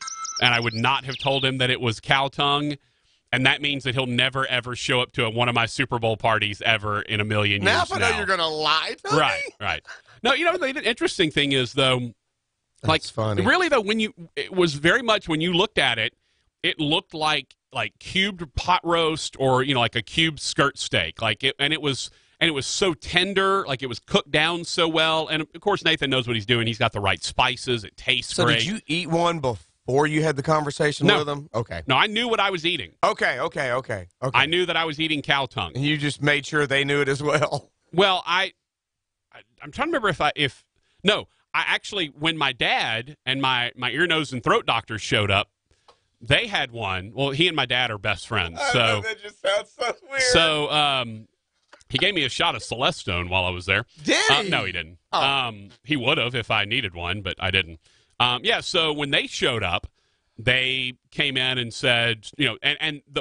and I would not have told him that it was cow tongue. And that means that he'll never, ever show up to one of my Super Bowl parties ever in a million years. Now, if I know you're going to lie to me. Right. No, you know, the interesting thing is, though, that's funny. Really, though, it was very much, when you looked at it, it looked like cubed pot roast or, you know, like a cubed skirt steak. And it was so tender, like it was cooked down so well. And, of course, Nathan knows what he's doing. He's got the right spices. It tastes great. So did you eat one before you had the conversation with him? Okay. No, I knew what I was eating. Okay. I knew that I was eating cow tongue. And you just made sure they knew it as well. Well, I'm trying to remember I actually, when my dad and my ear, nose, and throat doctor showed up, they had one. Well, he and my dad are best friends. So that just sounds so weird. So he gave me a shot of Celestone while I was there. Did he? No, he didn't. Oh. He would have if I needed one, but I didn't. So when they showed up, they came in and said, you know,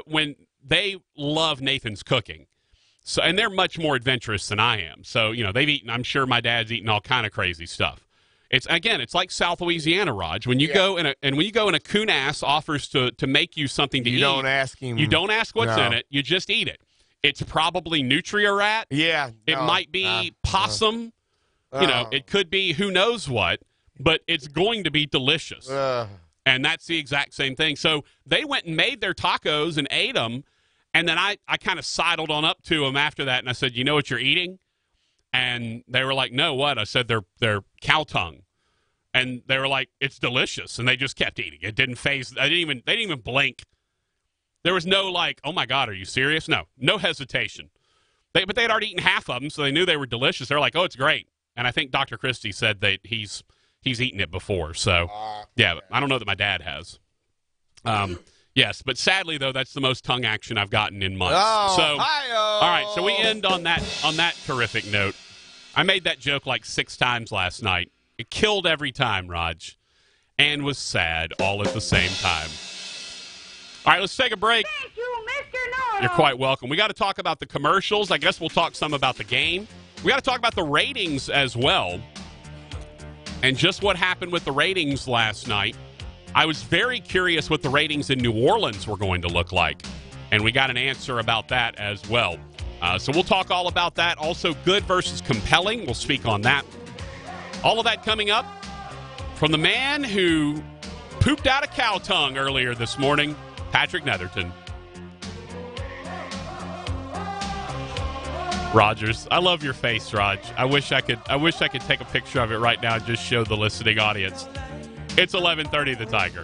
when they love Nathan's cooking. So, and they're much more adventurous than I am. So, you know, they've eaten, I'm sure my dad's eaten all kind of crazy stuff. It's like South Louisiana, Raj. When you go and when you go and a coon ass offers to make you something to eat, you don't ask him. You don't ask what's in it. You just eat it. It's probably Nutria-Rat. Yeah. It might be possum. You know, it could be who knows what, but it's going to be delicious. And that's the exact same thing. So they went and made their tacos and ate them. And then I kind of sidled on up to them after that, and I said, "You know what you're eating?" And they were like, "No, what?" I said, "They're cow tongue," and they were like, "It's delicious," and they just kept eating. It didn't phase. They didn't even blink. There was no like, "Oh my God, are you serious?" No hesitation. But they had already eaten half of them, so they knew they were delicious. They're like, "Oh, it's great." And I think Dr. Christie said that he's eaten it before. So yeah, I don't know that my dad has. Yes, but sadly, though, that's the most tongue action I've gotten in months. Oh, so, all right, so we end on that terrific note. I made that joke like 6 times last night. It killed every time, Raj, and was sad all at the same time. All right, let's take a break. Thank you, Mr. Know-It-All. You're quite welcome. We got to talk about the commercials. I guess we'll talk some about the game. We got to talk about the ratings as well, and just what happened with the ratings last night. I was very curious what the ratings in New Orleans were going to look like, and we got an answer about that as well. So we'll talk all about that. Also, good versus compelling. We'll speak on that. All of that coming up from the man who pooped out a cow tongue earlier this morning, Patrick Netherton. Rogers, I love your face, Raj. I wish I could take a picture of it right now and just show the listening audience. It's 11:30, The Tiger.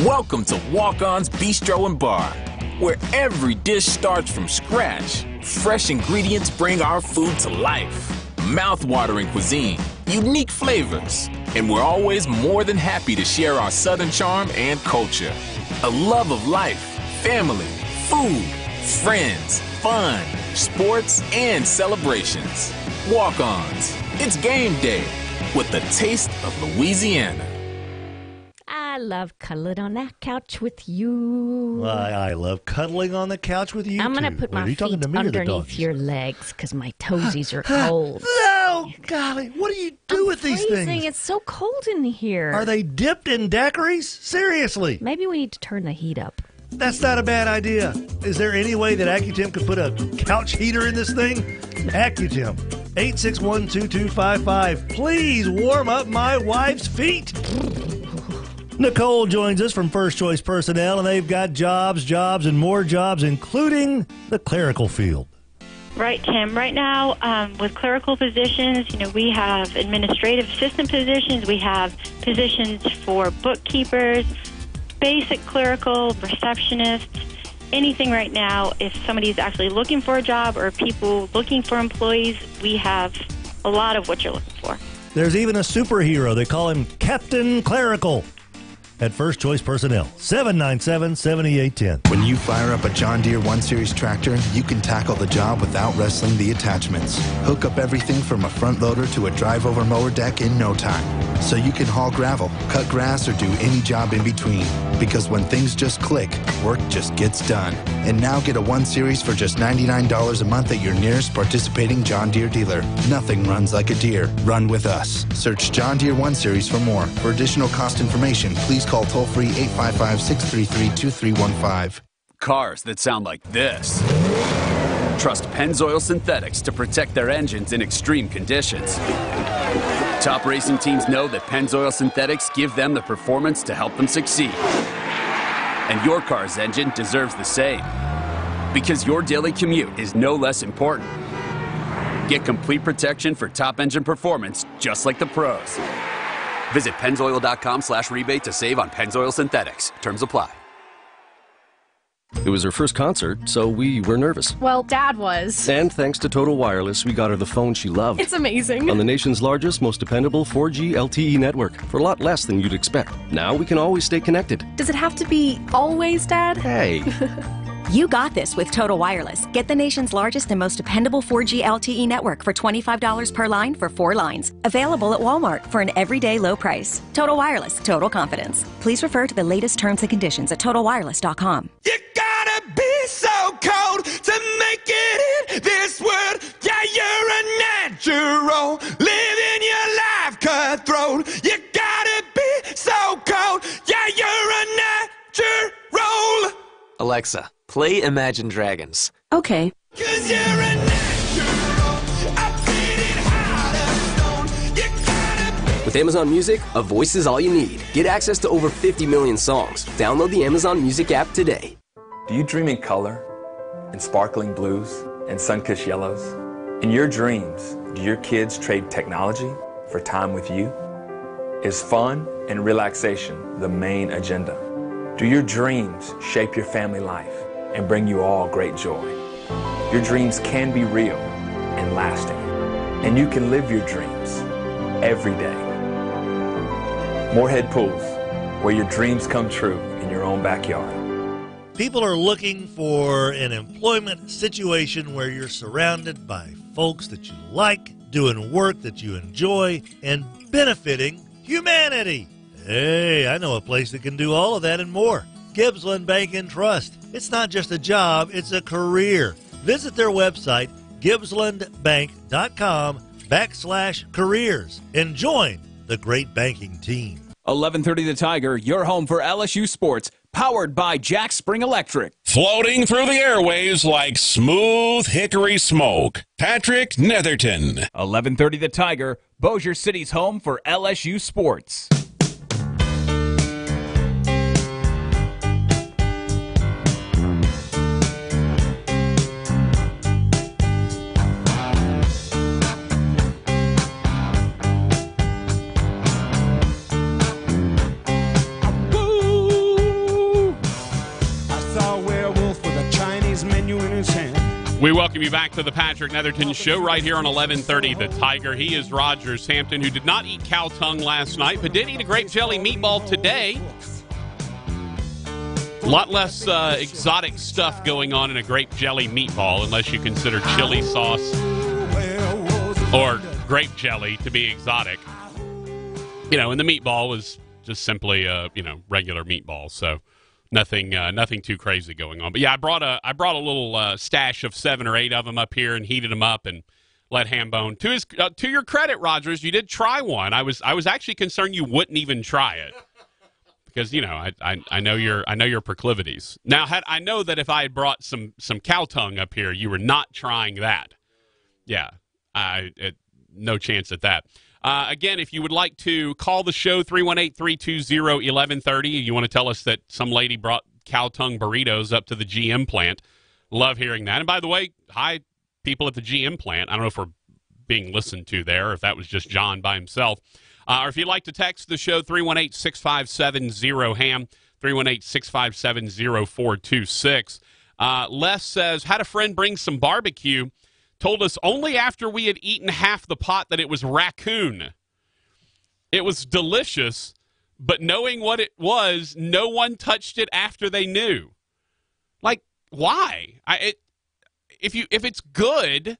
Welcome to Walk-On's Bistro and Bar, where every dish starts from scratch. Fresh ingredients bring our food to life. Mouth-watering cuisine, unique flavors, and we're always more than happy to share our Southern charm and culture. A love of life, family, food, friends, fun, sports, and celebrations. Walk-Ons. It's game day with the taste of Louisiana. I love cuddling on that couch with you. I love cuddling on the couch with you, I'm going to put my feet underneath your legs because my toesies are cold. Oh, golly. What do you do with these things? It's so cold in here. Are they dipped in daiquiris? Seriously. Maybe we need to turn the heat up. That's not a bad idea. Is there any way that Accutem could put a couch heater in this thing? Accutem, 861-2255. Please warm up my wife's feet. Nicole joins us from First Choice Personnel, and they've got jobs, and more jobs, including the clerical field. Right, Tim. Right now, with clerical positions, we have administrative assistant positions. We have positions for bookkeepers, basic clerical, receptionists, anything right now. If somebody's actually looking for a job or people looking for employees, we have a lot of what you're looking for. There's even a superhero. They call him Captain Clerical. At First Choice Personnel, 797-7810. When you fire up a John Deere 1 Series tractor, you can tackle the job without wrestling the attachments. Hook up everything from a front loader to a drive-over mower deck in no time. So you can haul gravel, cut grass, or do any job in between. Because when things just click, work just gets done. And now get a 1 Series for just $99 a month at your nearest participating John Deere dealer. Nothing runs like a Deere. Run with us. Search John Deere 1 Series for more. For additional cost information, please call toll-free 855-633-2315. Cars that sound like this. Trust Pennzoil Synthetics to protect their engines in extreme conditions. Top racing teams know that Pennzoil Synthetics give them the performance to help them succeed. And your car's engine deserves the same. Because your daily commute is no less important. Get complete protection for top engine performance just like the pros. Visit Pennzoil.com/rebate to save on Pennzoil Synthetics. Terms apply. It was her first concert, so we were nervous. Well, Dad was. And thanks to Total Wireless, we got her the phone she loved. It's amazing. On the nation's largest, most dependable 4G LTE network for a lot less than you'd expect. Now we can always stay connected. Does it have to be always, Dad? Hey. You got this with Total Wireless. Get the nation's largest and most dependable 4G LTE network for $25 per line for 4 lines. Available at Walmart for an everyday low price. Total Wireless, total confidence. Please refer to the latest terms and conditions at TotalWireless.com. You gotta be so cold to make it in this world. Yeah, you're a natural, living your life cutthroat. You gotta be so cold. Yeah, you're a natural. Alexa, play Imagine Dragons. Okay. 'Cause you're a natural. I played it hard as stone. You gotta be. With Amazon Music, a voice is all you need. Get access to over 50 million songs. Download the Amazon Music app today. Do you dream in color, in sparkling blues, and sun-kissed yellows? In your dreams, do your kids trade technology for time with you? Is fun and relaxation the main agenda? Do your dreams shape your family life and bring you all great joy? Your dreams can be real and lasting, and you can live your dreams every day. Moorhead Pools, where your dreams come true in your own backyard. People are looking for an employment situation where you're surrounded by folks that you like, doing work that you enjoy, and benefiting humanity. Hey, I know a place that can do all of that and more. Gibbsland Bank and Trust. It's not just a job, it's a career. Visit their website, gibbslandbank.com/careers, and join the great banking team. 11:30 The Tiger, your home for LSU sports, powered by Jack Spring Electric. Floating through the airwaves like smooth hickory smoke, Patrick Netherton. 11:30 The Tiger, Bossier City's home for LSU sports. We welcome you back to the Patrick Netherton Show right here on 1130 The Tiger. He is Rogers Hampton, who did not eat cow tongue last night, but did eat a grape jelly meatball today. A lot less exotic stuff going on in a grape jelly meatball, unless you consider chili sauce or grape jelly to be exotic. You know, and the meatball was just simply regular meatball, so nothing too crazy going on. But yeah, I brought a little stash of 7 or 8 of them up here and heated them up and let Hambone. To your credit, Rogers, you did try one. I was actually concerned you wouldn't even try it because I know your proclivities. Now, I know that if I had brought some cow tongue up here, you were not trying that. Yeah, no chance at that. Again, if you would like to call the show, 318-320-1130. You want to tell us that some lady brought cow tongue burritos up to the GM plant. Love hearing that. And by the way, hi people at the GM plant. I don't know if we're being listened to there, or if that was just John by himself. Or if you'd like to text the show, 318-657-0HAM, 318-657-0426. Les says, had a friend bring some barbecue, told us only after we had eaten half the pot that it was raccoon. It was delicious, but knowing what it was, no one touched it after they knew. Like, why? If it's good,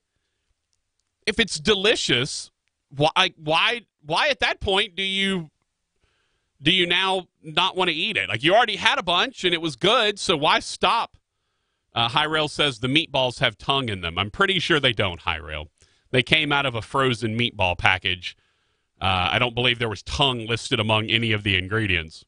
if it's delicious, why at that point do you now not want to eat it? Like, you already had a bunch and it was good, so why stop? High Rail says the meatballs have tongue in them. I'm pretty sure they don't, High Rail. They came out of a frozen meatball package. I don't believe there was tongue listed among any of the ingredients.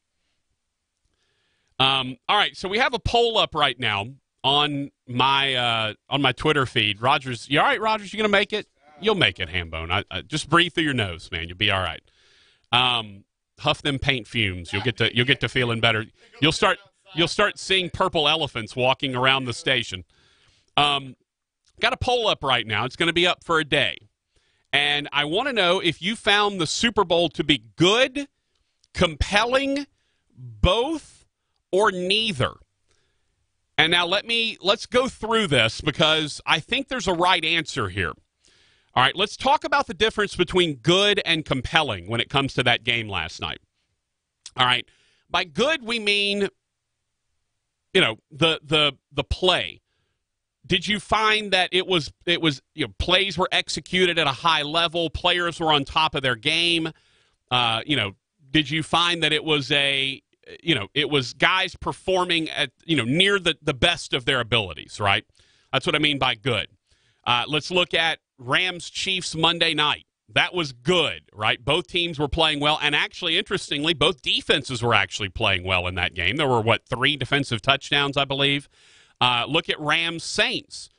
All right, so we have a poll up right now on my Twitter feed. Rogers, you all right, Rogers? You going to make it? You'll make it, Hambone. I just breathe through your nose, man. You'll be all right. Huff them paint fumes. You'll get to feeling better. You'll start seeing purple elephants walking around the station. Got a poll up right now. It's going to be up for a day. And I want to know if you found the Super Bowl to be good, compelling, both, or neither. And now let's go through this because I think there's a right answer here. All right, let's talk about the difference between good and compelling when it comes to that game last night. All right, by good we mean, the play. Did you find that it was plays were executed at a high level, players were on top of their game? Did you find that it was it was guys performing at near the best of their abilities, right? That's what I mean by good. Let's look at Rams-Chiefs Monday night. That was good, right? Both teams were playing well, and actually, interestingly, both defenses were actually playing well in that game. There were, 3 defensive touchdowns, I believe. Look at Rams-Saints.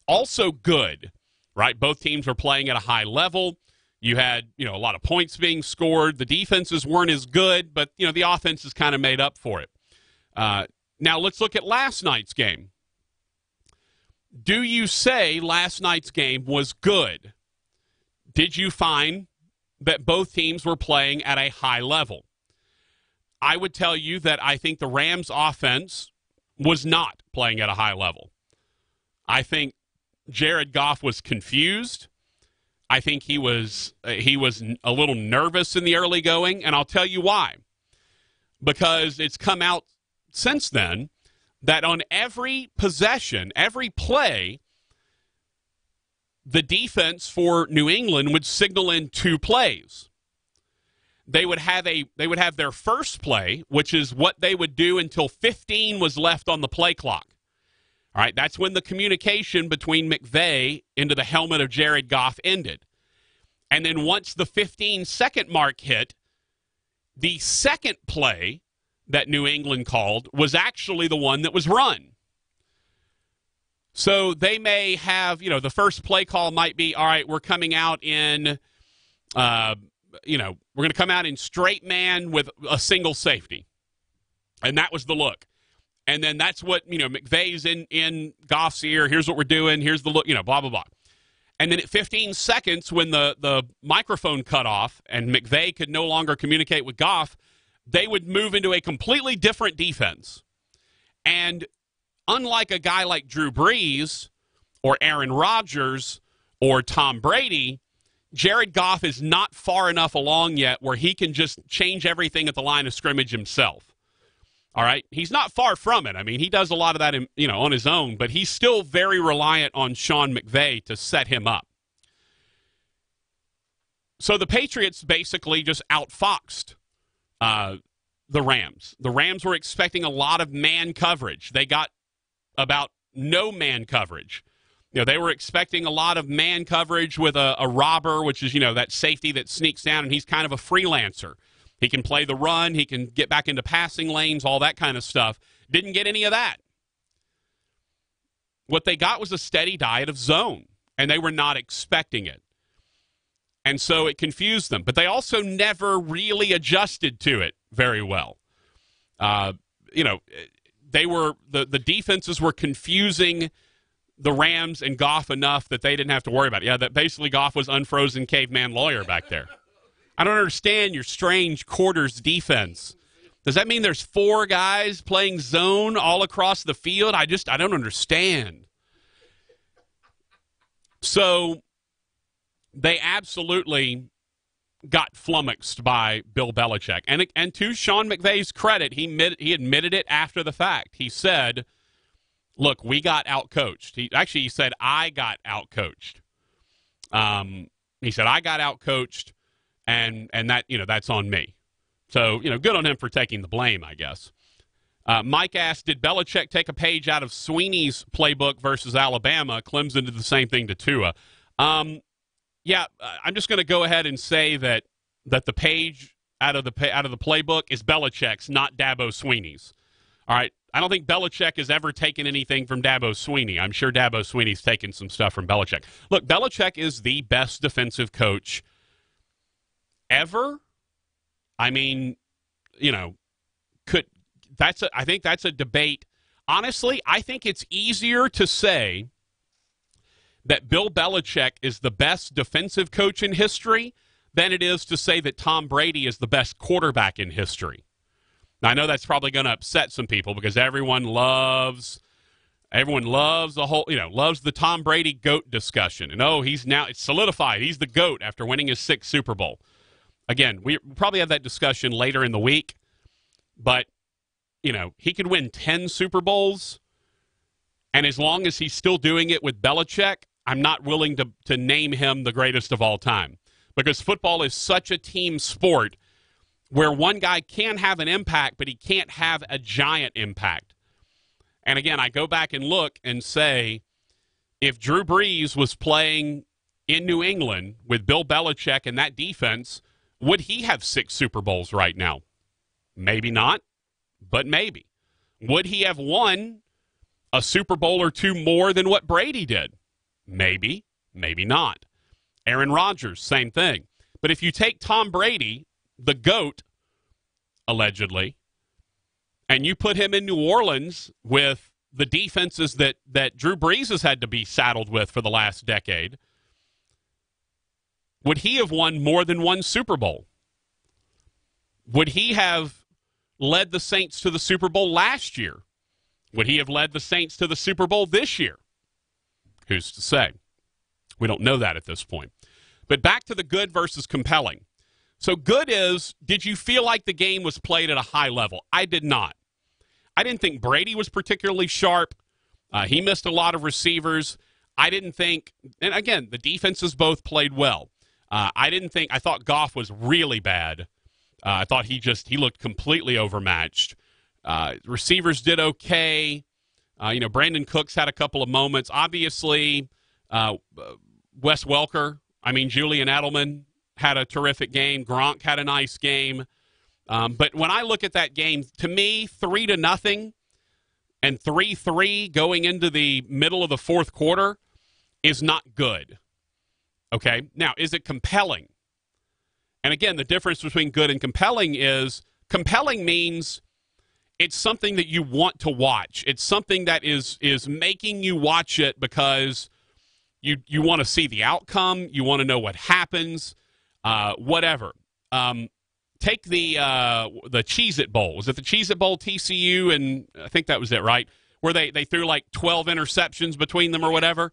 Also good, right? Both teams were playing at a high level. You had, a lot of points being scored. The defenses weren't as good, but, the offenses kind of made up for it. Now, let's look at last night's game. Do you say last night's game was good? Did you find that both teams were playing at a high level? I would tell you that I think the Rams offense was not playing at a high level. I think Jared Goff was confused. I think he was a little nervous in the early going, and I'll tell you why. Because it's come out since then that on every possession, every play, the defense for New England would signal in 2 plays. They would have their first play, which is what they would do until 15 was left on the play clock. All right, that's when the communication between McVay into the helmet of Jared Goff ended. And then once the 15-second mark hit, the second play that New England called was actually the one that was run. So they may have, the first play call might be, all right, we're coming out in, we're going to come out in straight man with a single safety. And that was the look. And then that's what, McVay's in Goff's ear. Here's what we're doing. Here's the look, blah, blah, blah. And then at 15 seconds, when the microphone cut off and McVay could no longer communicate with Goff, they would move into a completely different defense. And unlike a guy like Drew Brees or Aaron Rodgers or Tom Brady, Jared Goff is not far enough along yet where he can just change everything at the line of scrimmage himself. All right? He's not far from it. I mean, he does a lot of that, on his own, but he's still very reliant on Sean McVay to set him up. So the Patriots basically just outfoxed the Rams. The Rams were expecting a lot of man coverage. They got about no man coverage. They were expecting a lot of man coverage with a robber, which is, that safety that sneaks down, and he's kind of a freelancer. He can play the run. He can get back into passing lanes, all that kind of stuff. Didn't get any of that. What they got was a steady diet of zone, and they were not expecting it. And so it confused them. But they also never really adjusted to it very well. The defenses were confusing the Rams and Goff enough that they didn't have to worry about it. Yeah, that basically Goff was unfrozen caveman lawyer back there. I don't understand your strange quarters defense. Does that mean there's 4 guys playing zone all across the field? I don't understand. So they absolutely got flummoxed by Bill Belichick. And to Sean McVay's credit, he admitted it after the fact. He said, look, we got outcoached. He said, I got outcoached. He said, I got outcoached, and that, that's on me. So, good on him for taking the blame, I guess. Mike asked, did Belichick take a page out of Sweeney's playbook versus Alabama? Clemson did the same thing to Tua. Yeah, I'm just going to go ahead and say that the page out of the playbook is Belichick's, not Dabo Sweeney's. All right, I don't think Belichick has ever taken anything from Dabo Sweeney. I'm sure Dabo Sweeney's taken some stuff from Belichick. Look, Belichick is the best defensive coach ever. I mean, I think that's a debate. Honestly, I think it's easier to say that Bill Belichick is the best defensive coach in history than it is to say that Tom Brady is the best quarterback in history. Now, I know that's probably going to upset some people because everyone loves the whole, loves the Tom Brady GOAT discussion. And, it's solidified. He's the GOAT after winning his 6th Super Bowl. Again, we probably have that discussion later in the week, but, he could win 10 Super Bowls, and as long as he's still doing it with Belichick, I'm not willing to name him the greatest of all time because football is such a team sport where one guy can have an impact, but he can't have a giant impact. And again, I go back and look and say, if Drew Brees was playing in New England with Bill Belichick and that defense, would he have 6 Super Bowls right now? Maybe not, but maybe. Would he have won a Super Bowl or 2 more than what Brady did? Maybe, maybe not. Aaron Rodgers, same thing. But if you take Tom Brady, the GOAT, allegedly, and you put him in New Orleans with the defenses that Drew Brees has had to be saddled with for the last decade, would he have won more than 1 Super Bowl? Would he have led the Saints to the Super Bowl last year? Would he have led the Saints to the Super Bowl this year? Who's to say? We don't know that at this point. But back to the good versus compelling. So good is, did you feel like the game was played at a high level? I did not. I didn't think Brady was particularly sharp. He missed a lot of receivers. I didn't think, and again, the defenses both played well. I thought Goff was really bad. I thought he looked completely overmatched. Receivers did okay. Brandon Cooks had a couple of moments. Obviously, Wes Welker, Julian Edelman had a terrific game. Gronk had a nice game. But when I look at that game, to me, 3-0 and 3-3 going into the middle of the 4th quarter is not good. Okay? Now, is it compelling? And again, the difference between good and compelling is compelling means it's something that you want to watch. It's something that is making you watch it because you want to see the outcome. You want to know what happens, whatever. Take the Cheez-It Bowl. Was it the Cheez-It Bowl, TCU, and I think that was it, right? Where they threw like 12 interceptions between them or whatever.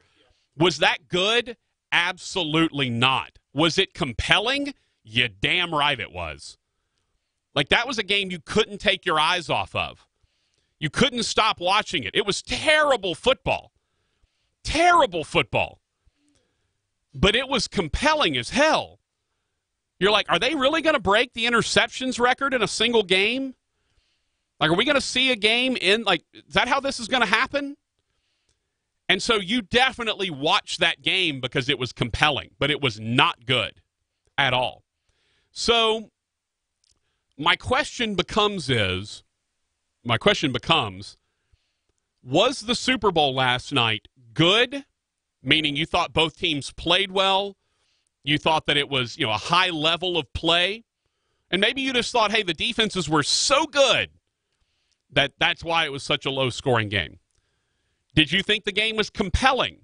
Was that good? Absolutely not. Was it compelling? You damn right it was. Like, that was a game you couldn't take your eyes off of. You couldn't stop watching it. It was terrible football. Terrible football. But it was compelling as hell. You're like, are they really going to break the interceptions record in a single game? Like, are we going to see a game is that how this is going to happen? And so you definitely watched that game because it was compelling, but it was not good at all. So my question becomes, was the Super Bowl last night good? Meaning you thought both teams played well. You thought that it was, a high level of play. And maybe you just thought, hey, the defenses were so good that's why it was such a low-scoring game. Did you think the game was compelling?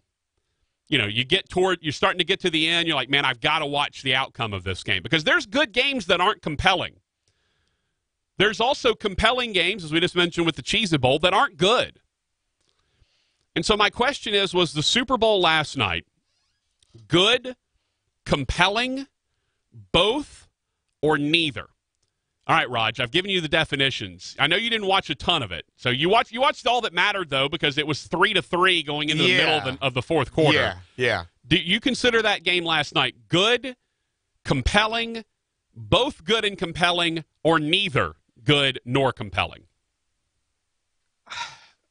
You know, you're starting to get to the end. You're like, man, I've got to watch the outcome of this game, because there's good games that aren't compelling. There's also compelling games, as we just mentioned with the Cheez-It Bowl, that aren't good. And so my question is, was the Super Bowl last night good, compelling, both, or neither? All right, Raj, I've given you the definitions. I know you didn't watch a ton of it. So you watched all that mattered, though, because it was 3-3 going into the middle of the fourth quarter. Yeah. Do you consider that game last night good, compelling, both good and compelling, or neither good nor compelling?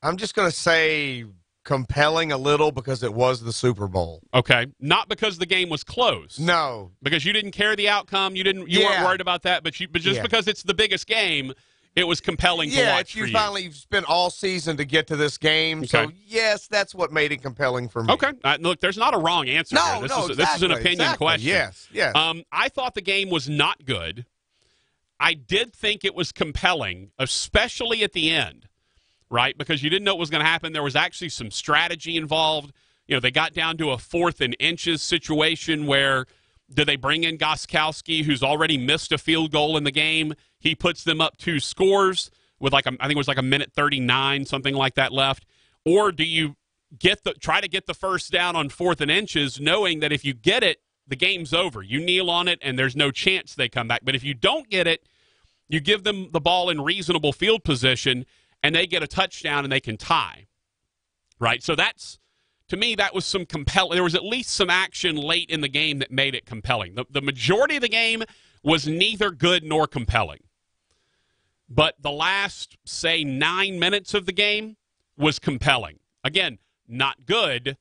I'm just going to say compelling a little because it was the Super Bowl. Okay. Not because the game was close. No. Because you didn't care the outcome. You weren't worried about that, but just because it's the biggest game, it was compelling to watch for you. Yeah, you finally spent all season to get to this game. Okay. So, yes, that's what made it compelling for me. Okay. Look, there's not a wrong answer here. This is an opinion question. Yes. I thought the game was not good. I did think it was compelling, especially at the end, right? Because you didn't know what was going to happen. There was actually some strategy involved. You know, they got down to a 4th and inches situation where did they bring in Gostkowski, who's already missed a field goal in the game? He puts them up 2 scores with I think it was like a minute 39, something like that left. Or do you try to get the first down on 4th and inches, knowing that if you get it, the game's over. You kneel on it, and there's no chance they come back. But if you don't get it, you give them the ball in reasonable field position, and they get a touchdown, and they can tie. Right? So to me, that was some compelling. There was at least some action late in the game that made it compelling. The majority of the game was neither good nor compelling. But the last, say, 9 minutes of the game was compelling. Again, not good.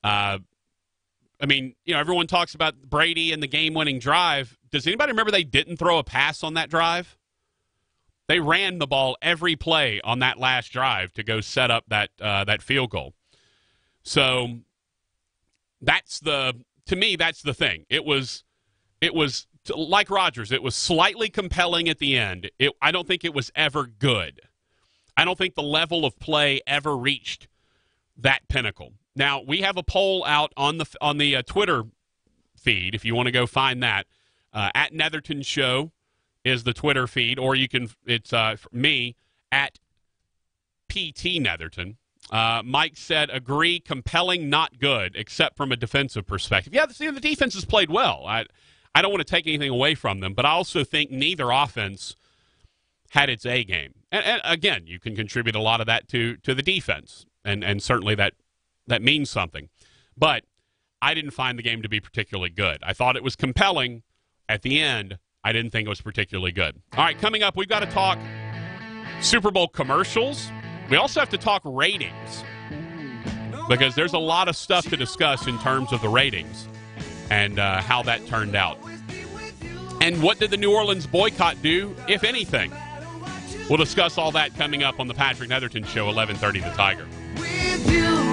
I mean, you know, everyone talks about Brady and the game-winning drive. Does anybody remember they didn't throw a pass on that drive? They ran the ball every play on that last drive to go set up that field goal. So to me, that's the thing. It was like Rodgers. It was slightly compelling at the end. I don't think it was ever good. I don't think the level of play ever reached that pinnacle. Now, we have a poll out on the Twitter feed, if you want to go find that. At Netherton Show is the Twitter feed, or it's me, at PT Netherton. Mike said, agree, compelling, not good, except from a defensive perspective. Yeah, the defense has played well. I don't want to take anything away from them, but I also think neither offense had its A game. And again, you can contribute a lot of that to the defense, and certainly that means something. But I didn't find the game to be particularly good. I thought it was compelling. At the end, I didn't think it was particularly good. All right, coming up, we've got to talk Super Bowl commercials. We also have to talk ratings, because there's a lot of stuff to discuss in terms of the ratings and how that turned out. And what did the New Orleans boycott do, if anything? We'll discuss all that coming up on the Patrick Netherton Show, 11:30 The Tiger. With you,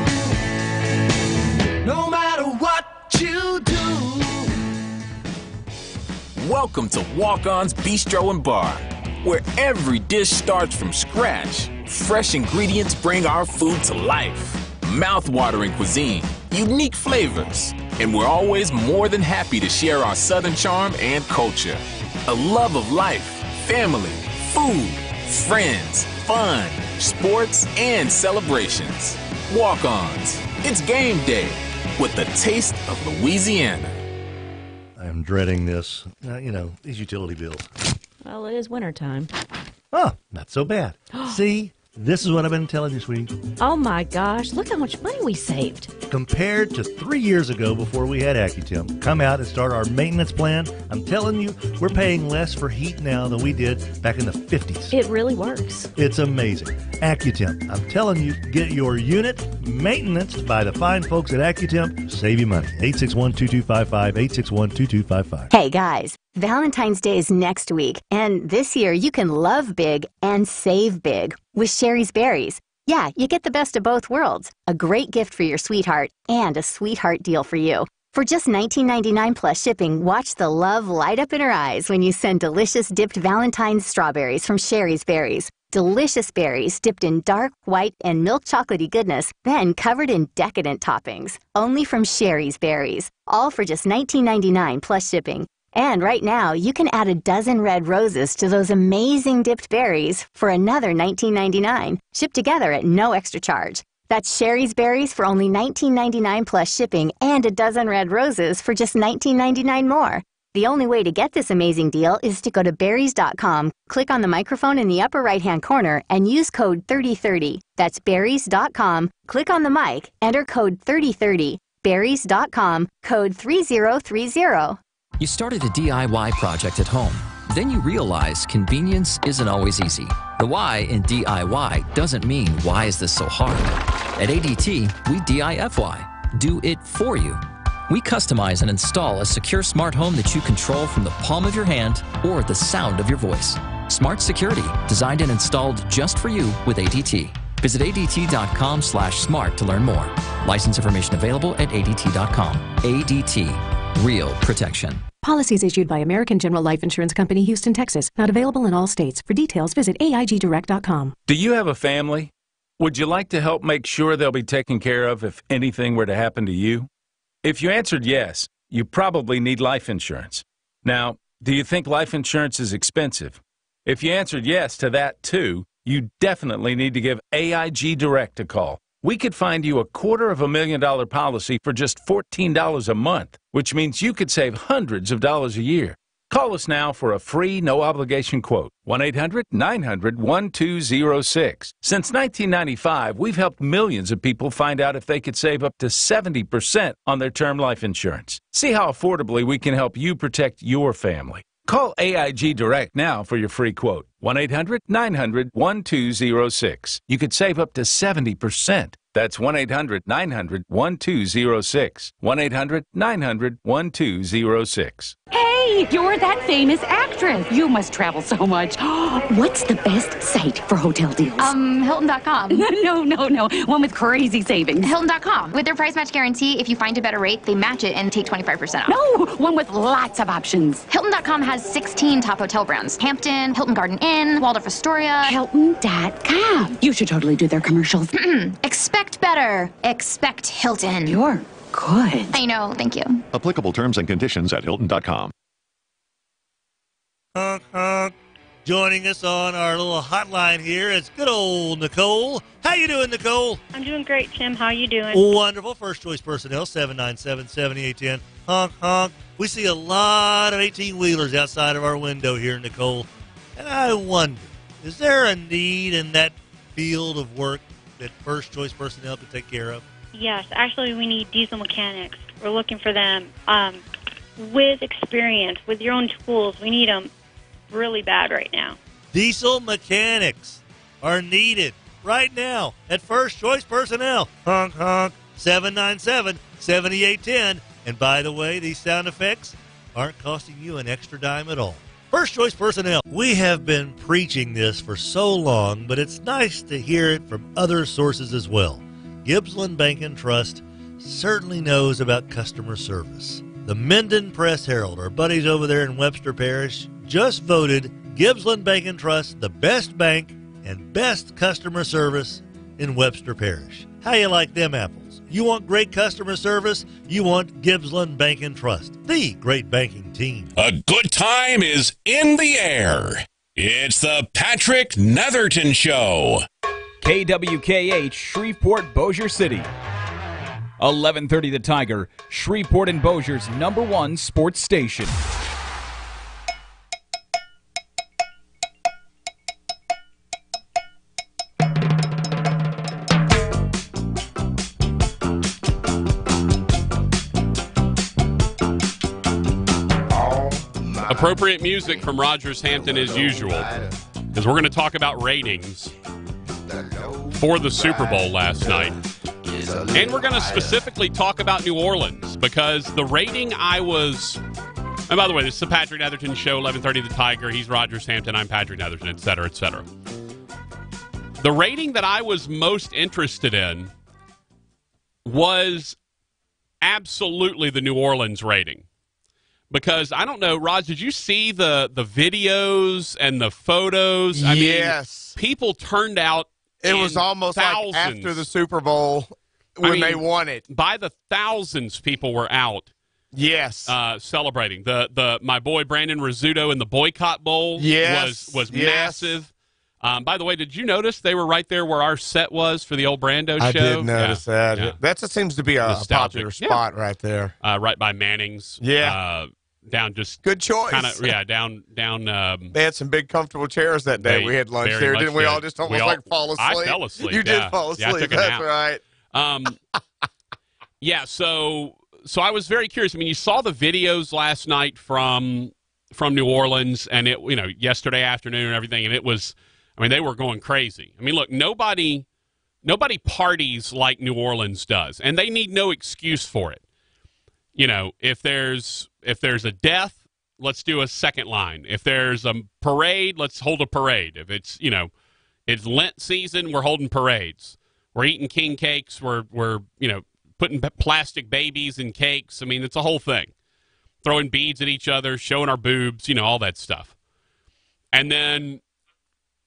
no matter what you do. Welcome to Walk-On's Bistro and Bar, where every dish starts from scratch. Fresh ingredients bring our food to life. Mouth-watering cuisine, unique flavors, and we're always more than happy to share our Southern charm and culture. A love of life, family, food, friends, fun, sports, and celebrations. Walk-Ons. It's game day with the taste of Louisiana. I'm dreading this. These utility bills. Well, it is wintertime. Oh, not so bad. See? This is what I've been telling you, sweetie. Oh, my gosh. Look how much money we saved. Compared to 3 years ago before we had AccuTemp, come out and start our maintenance plan. I'm telling you, we're paying less for heat now than we did back in the 50s. It really works. It's amazing. AccuTemp. I'm telling you, get your unit maintenanced by the fine folks at AccuTemp. Save you money. 861-2255, 861-2255. Hey, guys. Valentine's Day is next week, and this year you can love big and save big with Sherry's Berries. Yeah, you get the best of both worlds. A great gift for your sweetheart and a sweetheart deal for you. For just $19.99 plus shipping, watch the love light up in her eyes when you send delicious dipped Valentine's strawberries from Sherry's Berries. Delicious berries dipped in dark, white, and milk chocolatey goodness, then covered in decadent toppings. Only from Sherry's Berries. All for just $19.99 plus shipping. And right now, you can add a dozen red roses to those amazing dipped berries for another $19.99. Shipped together at no extra charge. That's Sherry's Berries for only $19.99 plus shipping and a dozen red roses for just $19.99 more. The only way to get this amazing deal is to go to berries.com, click on the microphone in the upper right-hand corner, and use code 3030. That's berries.com, click on the mic, enter code 3030. Berries.com, code 3030. You started a DIY project at home. Then you realize convenience isn't always easy. The why in DIY doesn't mean why is this so hard. At ADT, we DIFY, do it for you. We customize and install a secure smart home that you control from the palm of your hand or the sound of your voice. Smart security, designed and installed just for you with ADT. Visit ADT.com/smart to learn more. License information available at ADT.com. ADT, real protection. Policies issued by American General Life Insurance Company, Houston, Texas. Not available in all states. For details, visit AIGdirect.com. Do you have a family? Would you like to help make sure they'll be taken care of if anything were to happen to you? If you answered yes, you probably need life insurance. Now, do you think life insurance is expensive? If you answered yes to that too, you definitely need to give AIG Direct a call. We could find you a $250,000 policy for just $14 a month, which means you could save hundreds of dollars a year. Call us now for a free, no-obligation quote. 1-800-900-1206. Since 1995, we've helped millions of people find out if they could save up to 70% on their term life insurance. See how affordably we can help you protect your family. Call AIG Direct now for your free quote. 1-800-900-1206. You could save up to 70%. That's 1-800-900-1206. 1-800-900-1206. Hey, you're that famous actress. You must travel so much. What's the best site for hotel deals? Hilton.com. No. One with crazy savings. Hilton.com. With their price match guarantee, if you find a better rate, they match it and take 25% off. No, one with lots of options. Hilton.com has 16 top hotel brands. Hampton, Hilton Garden Inn, Waldorf Astoria. Hilton.com. You should totally do their commercials. Expect better. Expect Hilton. You're good. I know, thank you. Applicable terms and conditions at Hilton.com. Honk, honk. Joining us on our little hotline here is good old Nicole. How you doing, Nicole? I'm doing great, Tim. How you doing? Wonderful. First Choice Personnel, 797-7810. Honk, honk. We see a lot of 18-wheelers outside of our window here, Nicole. And I wonder, is there a need in that field of work that First Choice Personnel could take care of? Yes. Actually, we need diesel mechanics. We're looking for them with experience, with your own tools. We need them really bad right now. Diesel mechanics are needed right now at First Choice Personnel. Honk, honk, 797-7810. And by the way, these sound effects aren't costing you an extra dime at all. First Choice Personnel. We have been preaching this for so long, but it's nice to hear it from other sources as well. Gibbsland Bank and Trust certainly knows about customer service. The Minden Press Herald, our buddies over there in Webster Parish, just voted Gibbsland Bank and Trust the best bank and best customer service in Webster Parish. How you like them apples? You want great customer service? You want Gibbsland Bank and Trust, the great banking team. A good time is in the air. It's the Patrick Netherton Show. KWKH, Shreveport, Bossier City. 1130 The Tiger, Shreveport and Bossier's #1 sports station. Appropriate music from Rogers Hampton as usual, because we're going to talk about ratings for the Super Bowl last night. And we're going to specifically talk about New Orleans, because the rating I was... And by the way, this is the Patrick Netherton Show, 1130 The Tiger. He's Rogers Hampton. I'm Patrick Netherton, et cetera, et cetera. The rating that I was most interested in was absolutely the New Orleans rating. Because I don't know, Raj, did you see the videos and the photos? I mean, people turned out. It was almost thousands. Like after the Super Bowl when they won it. By the thousands, people were out. Yes, celebrating. My boy Brandon Rizzuto in the Boycott Bowl. Was massive. By the way, did you notice they were right there where our set was for the old Brando show? I did notice that. Yeah. That just seems to be a popular spot right there. Right by Manning's. Yeah. Down just good choice. Down. They had some big comfortable chairs that day. We had lunch there, didn't we? All just almost like fall asleep. I fell asleep. You did fall asleep. Yeah, I took a That's nap. right. So I was very curious. I mean, you saw the videos last night from New Orleans, and it yesterday afternoon and everything, and it was. I mean, they were going crazy. I mean, look, nobody parties like New Orleans does, and they need no excuse for it. If there's a death, let's do a second line. If there's a parade, let's hold a parade. If it's it's Lent season, we're holding parades. We're eating king cakes. We're putting plastic babies in cakes. I mean, it's a whole thing. Throwing beads at each other, showing our boobs, all that stuff. And then,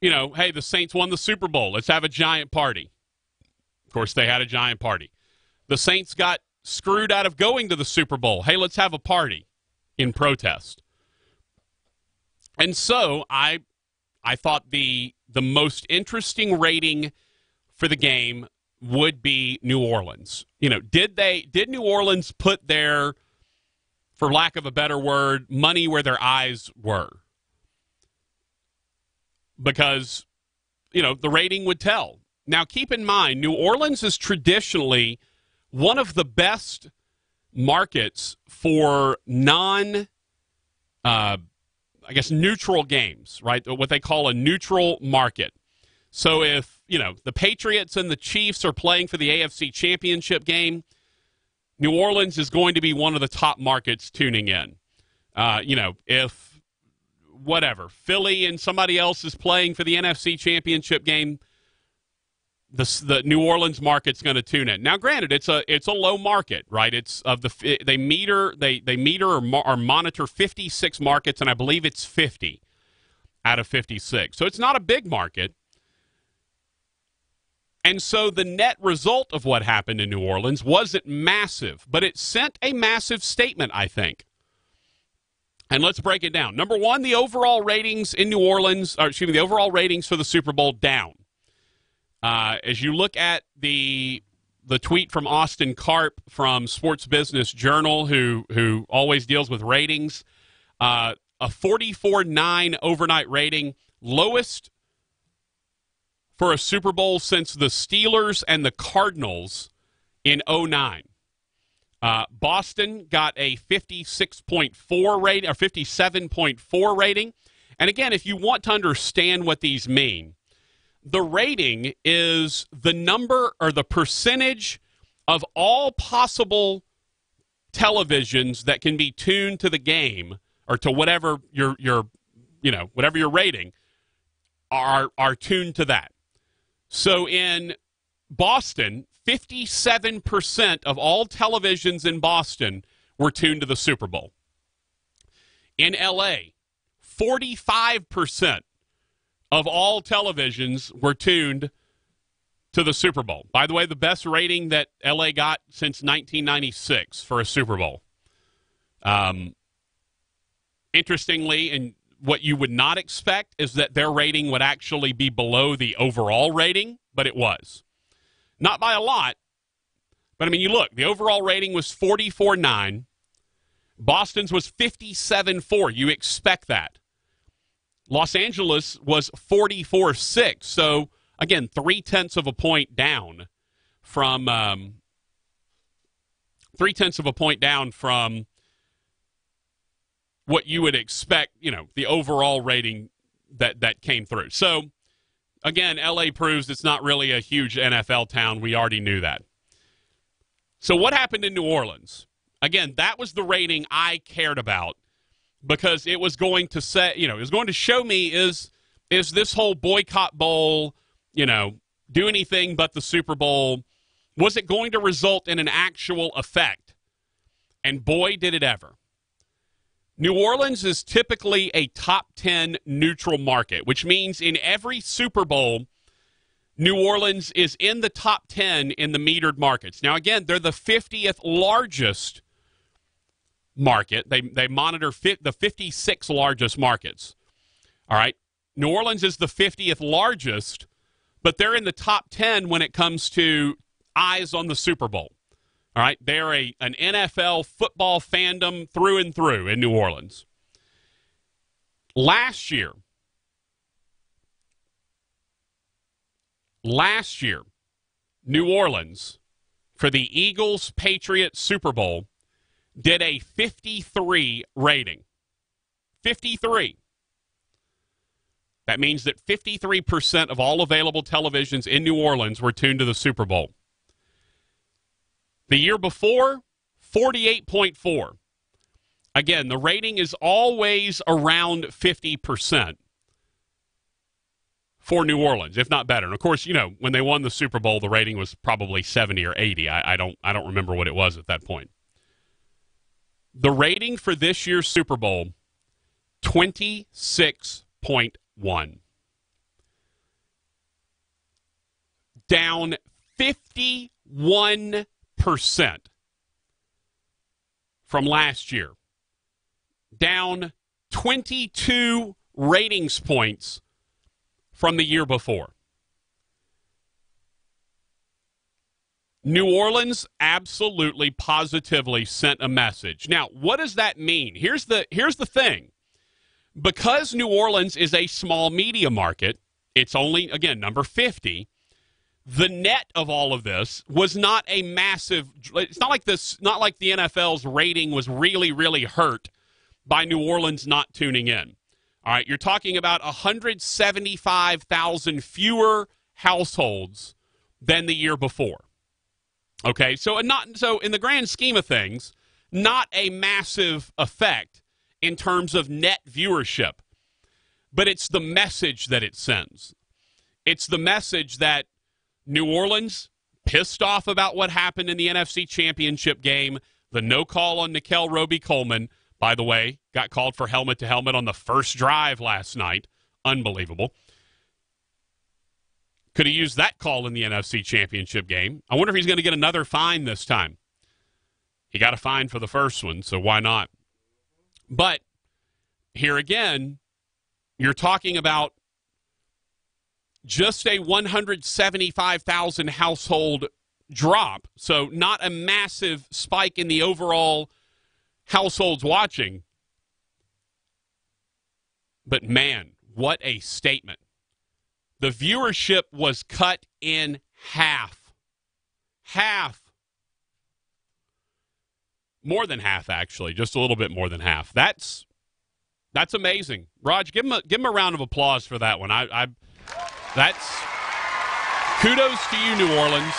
hey, the Saints won the Super Bowl. Let's have a giant party. Of course, they had a giant party. The Saints got screwed out of going to the Super Bowl. Hey, let's have a party in protest. And so I thought the most interesting rating for the game would be New Orleans. Did New Orleans put their, for lack of a better word, money where their eyes were? Because, the rating would tell. Now, keep in mind, New Orleans is traditionally one of the best markets for neutral games, right? What they call a neutral market. So if, the Patriots and the Chiefs are playing for the AFC Championship game, New Orleans is going to be one of the top markets tuning in. If Philly and somebody else is playing for the NFC Championship game, the New Orleans market's going to tune in. Now, granted, it's a low market, right? It's they meter or monitor 56 markets, and I believe it's 50 out of 56. So it's not a big market. And so the net result of what happened in New Orleans wasn't massive, but it sent a massive statement, I think. And let's break it down. Number one, the overall ratings in New Orleans, the overall ratings for the Super Bowl down. As you look at the tweet from Austin Karp from Sports Business Journal, who always deals with ratings, a 44.9 overnight rating, lowest for a Super Bowl since the Steelers and the Cardinals in 2009. Boston got a 56.4 rating or 57.4 rating. And again, if you want to understand what these mean, the rating is the number or the percentage of all possible televisions that can be tuned to the game or to whatever whatever you're rating are tuned to that. So in Boston, 57% of all televisions in Boston were tuned to the Super Bowl. In L.A., 45% of all televisions were tuned to the Super Bowl. By the way, the best rating that L.A. got since 1996 for a Super Bowl. Interestingly, and what you would not expect is that their rating would actually be below the overall rating, but it was. Not by a lot, but I mean, you look, the overall rating was 44.9. Boston's was 57.4. You expect that. Los Angeles was 44.6. So, again, 0.3 of a point down from what you would expect, the overall rating that came through. So, again, L.A. proves it's not really a huge NFL town. We already knew that. So what happened in New Orleans? Again, that was the rating I cared about because it was going to say, it was going to show me is this whole boycott bowl, do anything but the Super Bowl, was it going to result in an actual effect And boy, did it ever. New Orleans is typically a top 10 neutral market, which means in every Super Bowl, New Orleans is in the top 10 in the metered markets. Now, again, they're the 50th largest market. They monitor the 56 largest markets. All right. New Orleans is the 50th largest, but they're in the top 10 when it comes to eyes on the Super Bowl. All right, they're an NFL football fandom through and through in New Orleans. Last year, New Orleans, for the Eagles-Patriots Super Bowl, did a 53 rating. 53. That means that 53% of all available televisions in New Orleans were tuned to the Super Bowl. The year before, 48.4. Again, the rating is always around 50% for New Orleans, if not better. And of course, when they won the Super Bowl, the rating was probably 70 or 80. I don't remember what it was at that point. The rating for this year's Super Bowl, 26.1. Down 51% from last year. Down 22 ratings points from the year before. New Orleans absolutely, positively sent a message. Now, what does that mean? Here's the thing. Because New Orleans is a small media market, it's only, again, number 50. The net of all of this was not a massive. It's not like the NFL's rating was really, really hurt by New Orleans not tuning in. All right, you're talking about 175,000 fewer households than the year before. Okay, so in the grand scheme of things, not a massive effect in terms of net viewership, but it's the message that it sends. It's the message that New Orleans, pissed off about what happened in the NFC Championship game, the no call on Nickel Roby-Coleman, by the way, got called for helmet-to-helmet on the first drive last night. Unbelievable. Could have used that call in the NFC Championship game. I wonder if he's going to get another fine this time. He got a fine for the first one, so why not? But here again, you're talking about just a 175,000 household drop. So not a massive spike in the overall households watching. But man, what a statement. The viewership was cut in half. Half. More than half, actually. Just a little bit more than half. That's amazing. Raj, give him a round of applause for that one. That's kudos to you, New Orleans.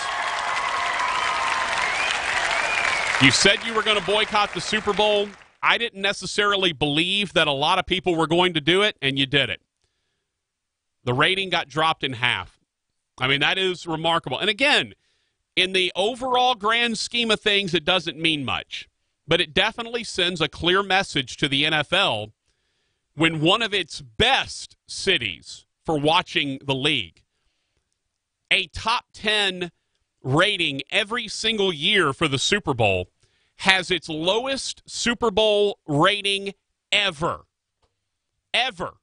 You said you were going to boycott the Super Bowl. I didn't necessarily believe that a lot of people were going to do it, and you did it. The rating got dropped in half. I mean, that is remarkable. And again, in the overall grand scheme of things, it doesn't mean much. But it definitely sends a clear message to the NFL when one of its best cities for watching the league, a top 10 rating every single year for the Super Bowl, has its lowest Super Bowl rating ever. Ever.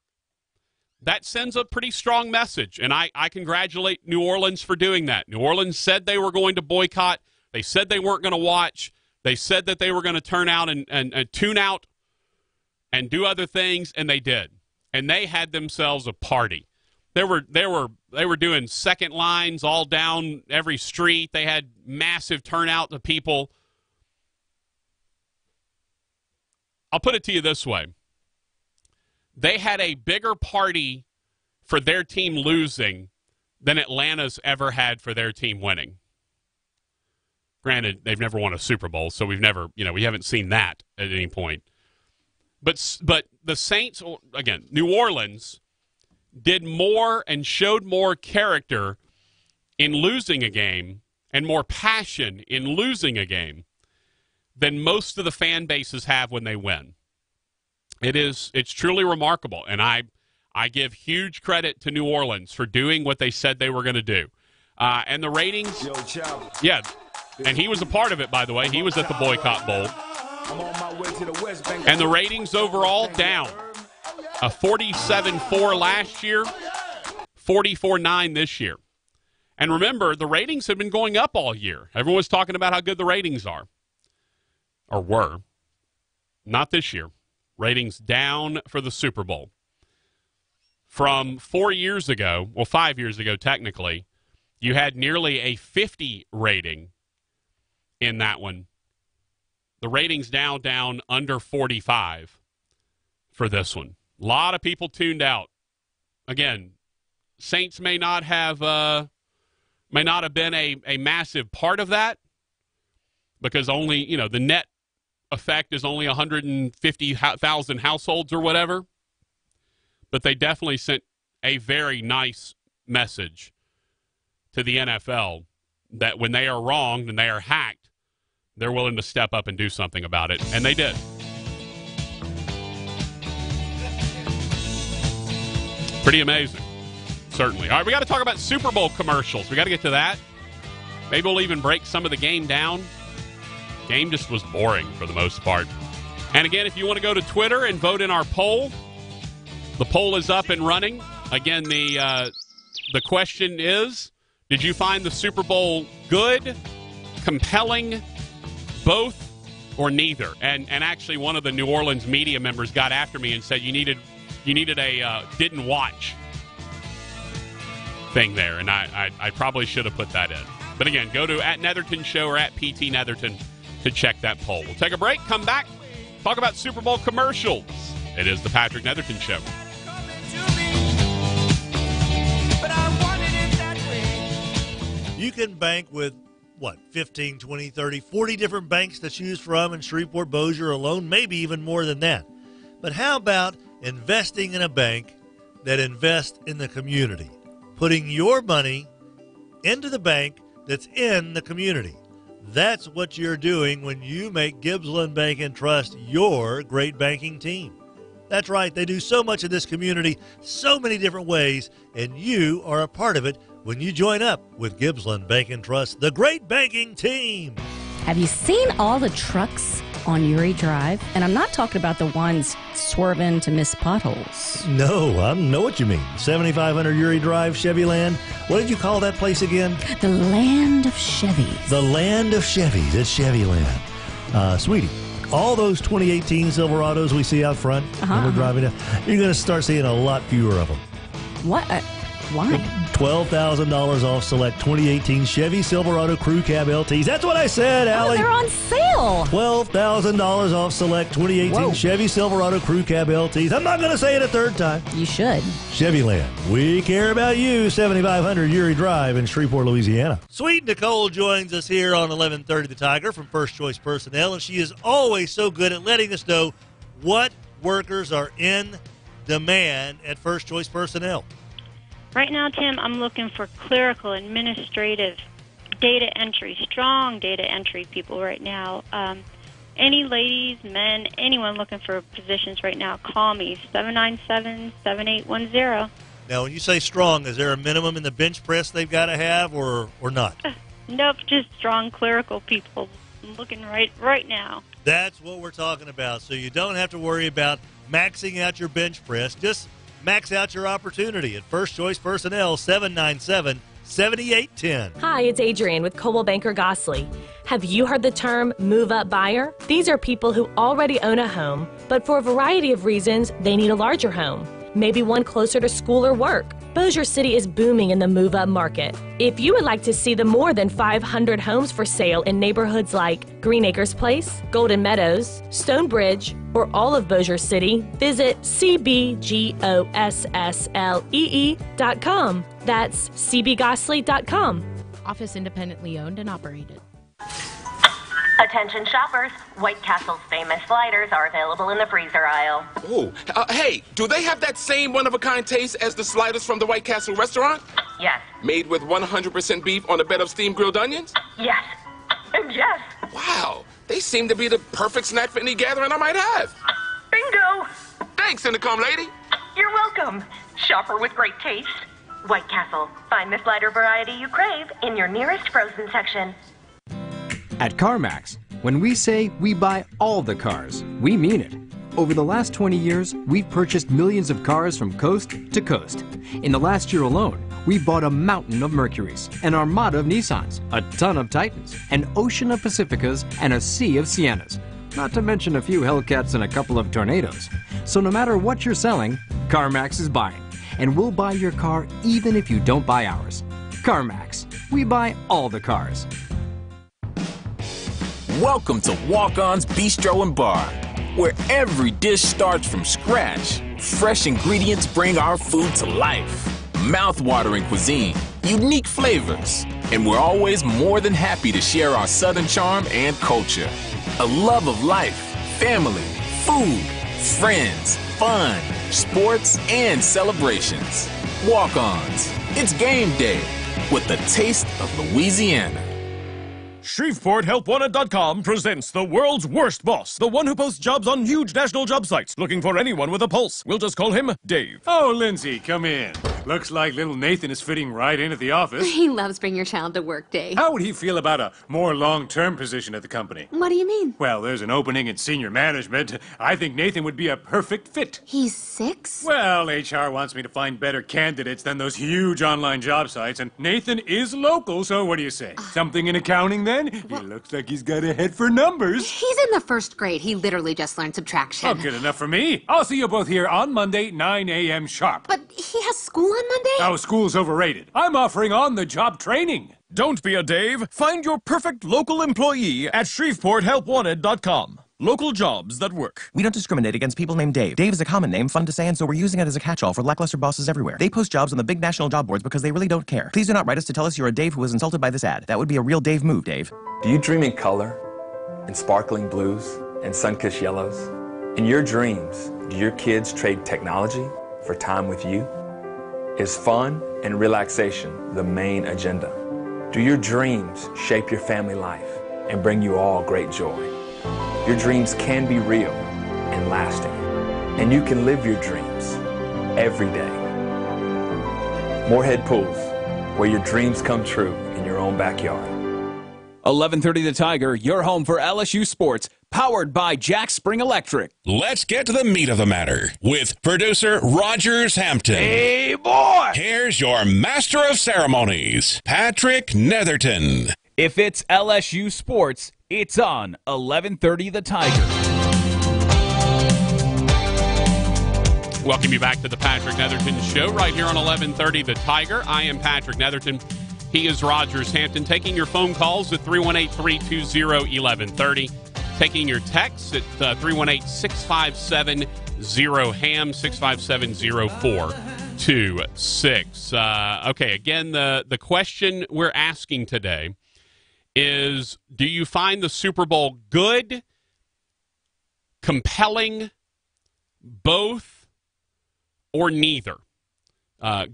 That sends a pretty strong message, and I congratulate New Orleans for doing that. New Orleans said they were going to boycott. They said they weren't going to watch. They said that they were going to turn out and tune out and do other things, and they did. And they had themselves a party. They were doing second lines all down every street. They had massive turnout of people. I'll put it to you this way. They had a bigger party for their team losing than Atlanta's ever had for their team winning. Granted, they've never won a Super Bowl, so we haven't seen that at any point. But the Saints, again, New Orleans, did more and showed more character in losing a game and more passion in losing a game than most of the fan bases have when they win. It's truly remarkable, and I give huge credit to New Orleans for doing what they said they were going to do. And the ratings, yeah, and he was a part of it, by the way. He was at the Boycott Bowl. And the ratings overall down. A 47.4 last year, 44.9 this year. And remember, the ratings have been going up all year. Everyone's talking about how good the ratings are. Or were. Not this year. Ratings down for the Super Bowl. From 4 years ago, well, 5 years ago technically, you had nearly a 50 rating in that one. The rating's now down under 45 for this one. A lot of people tuned out. Again, Saints may not have been a massive part of that because only, the net effect is only 150,000 households or whatever. But they definitely sent a very nice message to the NFL that when they are wronged and they are hacked, they're willing to step up and do something about it. And they did. Pretty amazing. Certainly. All right, we got to talk about Super Bowl commercials. We got to get to that. Maybe we'll even break some of the game down. Game just was boring for the most part. And again, if you want to go to Twitter and vote in our poll, the poll is up and running. Again, the question is, did you find the Super Bowl good, compelling, both, or neither? And actually, one of the New Orleans media members got after me and said you needed a didn't watch thing there, and I probably should have put that in. But again, go to @Netherton Show or @PT Netherton to check that poll. We'll take a break, come back, talk about Super Bowl commercials. It is the Patrick Netherton Show. You can bank with, 15, 20, 30, 40 different banks to choose from in Shreveport, Bossier alone, maybe even more than that. But how about investing in a bank that invests in the community? Putting your money into the bank that's in the community. That's what you're doing when you make Gibbsland Bank and Trust your great banking team. That's right, they do so much in this community, so many different ways, and you are a part of it when you join up with Gibbsland Bank and Trust, the great banking team. Have you seen all the trucks on Uri Drive? And I'm not talking about the ones swerving to miss potholes. No, I know what you mean. 7500 Uri Drive, Chevyland. What did you call that place again? The land of Chevys. The land of Chevys at Chevyland. Sweetie, all those 2018 Silverados we see out front when we're driving down, you're going to start seeing a lot fewer of them. What? Why? $12,000 off select 2018 Chevy Silverado Crew Cab LTs. That's what I said, Allie. Oh, they're on sale. $12,000 off select 2018 Chevy Silverado Crew Cab LTs. I'm not going to say it a third time. You should. Chevyland. We care about you. 7500 Uri Drive in Shreveport, Louisiana. Sweet Nicole joins us here on 1130 The Tiger from First Choice Personnel, and she is always so good at letting us know what workers are in demand at First Choice Personnel. Right now, Tim, I'm looking for clerical, administrative, data entry, strong data entry people right now. Any ladies, men, anyone looking for positions right now, call me, 797-7810. Now, when you say strong, is there a minimum in the bench press they've got to have or not? Nope, just strong clerical people. I'm looking right now. That's what we're talking about. So you don't have to worry about maxing out your bench press. Just max out your opportunity at First Choice Personnel, 797-7810. Hi, it's Adrienne with Coldwell Banker Gosley. Have you heard the term move-up buyer? These are people who already own a home, but for a variety of reasons, they need a larger home. Maybe one closer to school or work. Bossier City is booming in the move-up market. If you would like to see the more than 500 homes for sale in neighborhoods like Green Acres Place, Golden Meadows, Stonebridge, or all of Bossier City, visit cbgosslee.com. That's cbgosslee.com. Office independently owned and operated. Attention shoppers, White Castle's famous sliders are available in the freezer aisle. Oh, hey, do they have that same one-of-a-kind taste as the sliders from the White Castle restaurant? Yes. Made with 100% beef on a bed of steamed grilled onions? Yes. Yes. Wow, they They seem to be the perfect snack for any gathering I might have. Bingo! Thanks, Intercom lady. You're welcome. Shopper with great taste. White Castle. Find the slider variety you crave in your nearest frozen section. At CarMax, when we say we buy all the cars, we mean it. Over the last 20 years, we've purchased millions of cars from coast to coast. In the last year alone, we bought a mountain of Mercurys, an armada of Nissans, a ton of Titans, an ocean of Pacificas, and a sea of Siennas. Not to mention a few Hellcats and a couple of Tornadoes. So no matter what you're selling, CarMax is buying. And we'll buy your car even if you don't buy ours. CarMax. We buy all the cars. Welcome to Walk-On's Bistro and Bar, where every dish starts from scratch. Fresh ingredients bring our food to life. Mouth-watering cuisine, unique flavors, and we're always more than happy to share our Southern charm and culture. A love of life, family, food, friends, fun, sports, and celebrations. Walk-Ons. It's game day with the taste of Louisiana. ShreveportHelpWanted.com presents the world's worst boss, the one who posts jobs on huge national job sites, looking for anyone with a pulse. We'll just call him Dave. Oh, Lindsay, come in. Looks like little Nathan is fitting right in at the office. He loves bringing your child to work, Dave. How would he feel about a more long-term position at the company? What do you mean? Well, there's an opening in senior management. I think Nathan would be a perfect fit. He's 6? Well, HR wants me to find better candidates than those huge online job sites, and Nathan is local, so what do you say? Something in accounting, then? He looks like he's got a head for numbers. He's in the 1st grade. He literally just learned subtraction. Oh, good enough for me. I'll see you both here on Monday, 9 a.m. sharp. But he has school on Monday? Oh, school's overrated. I'm offering on-the-job training. Don't be a Dave. Find your perfect local employee at ShreveportHelpWanted.com. Local jobs that work. We don't discriminate against people named Dave. Dave is a common name, fun to say, and so we're using it as a catch-all for lackluster bosses everywhere. They post jobs on the big national job boards because they really don't care. Please do not write us to tell us you're a Dave who was insulted by this ad. That would be a real Dave move, Dave. Do you dream in color, in sparkling blues, and sun-kissed yellows? In your dreams, do your kids trade technology for time with you? Is fun and relaxation the main agenda? Do your dreams shape your family life and bring you all great joy? Your dreams can be real and lasting, and you can live your dreams every day. Moorhead Pools, where your dreams come true in your own backyard. 11:30 The Tiger, your home for LSU sports, powered by Jack Spring Electric. Let's get to the meat of the matter with producer Rogers Hampton. Hey, boy! Here's your master of ceremonies, Patrick Netherton. If it's LSU sports, it's on 11:30 The Tiger. Welcome you back to the Patrick Netherton Show right here on 11:30 The Tiger. I am Patrick Netherton. He is Rogers Hampton. Taking your phone calls at 318-320-1130. Taking your texts at 318-657-0HAM, 657-0426. Okay, again, the question we're asking today is, do you find the Super Bowl good, compelling, both, or neither?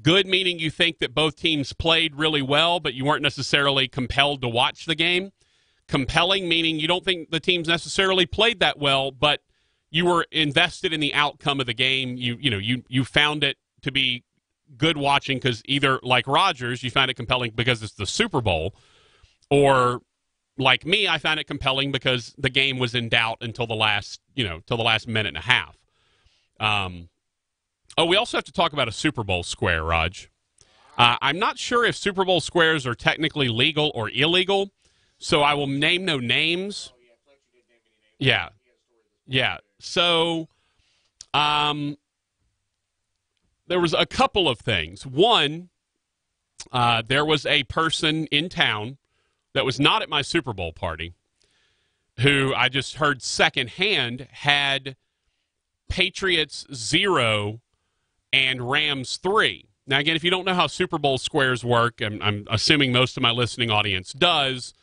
Good meaning you think that both teams played really well, but you weren't necessarily compelled to watch the game. Compelling meaning you don't think the teams necessarily played that well, but you were invested in the outcome of the game. You found it to be good watching because either, like Rogers, you found it compelling because it's the Super Bowl, or like me, I found it compelling because the game was in doubt until the last minute and a half. We also have to talk about a Super Bowl square, Raj. I'm not sure if Super Bowl squares are technically legal or illegal, so I will name no names. Yeah. So, there was a couple of things. One, there was a person in town that was not at my Super Bowl party who I just heard secondhand had Patriots 0 and Rams 3. Now, again, if you don't know how Super Bowl squares work, and I'm assuming most of my listening audience does,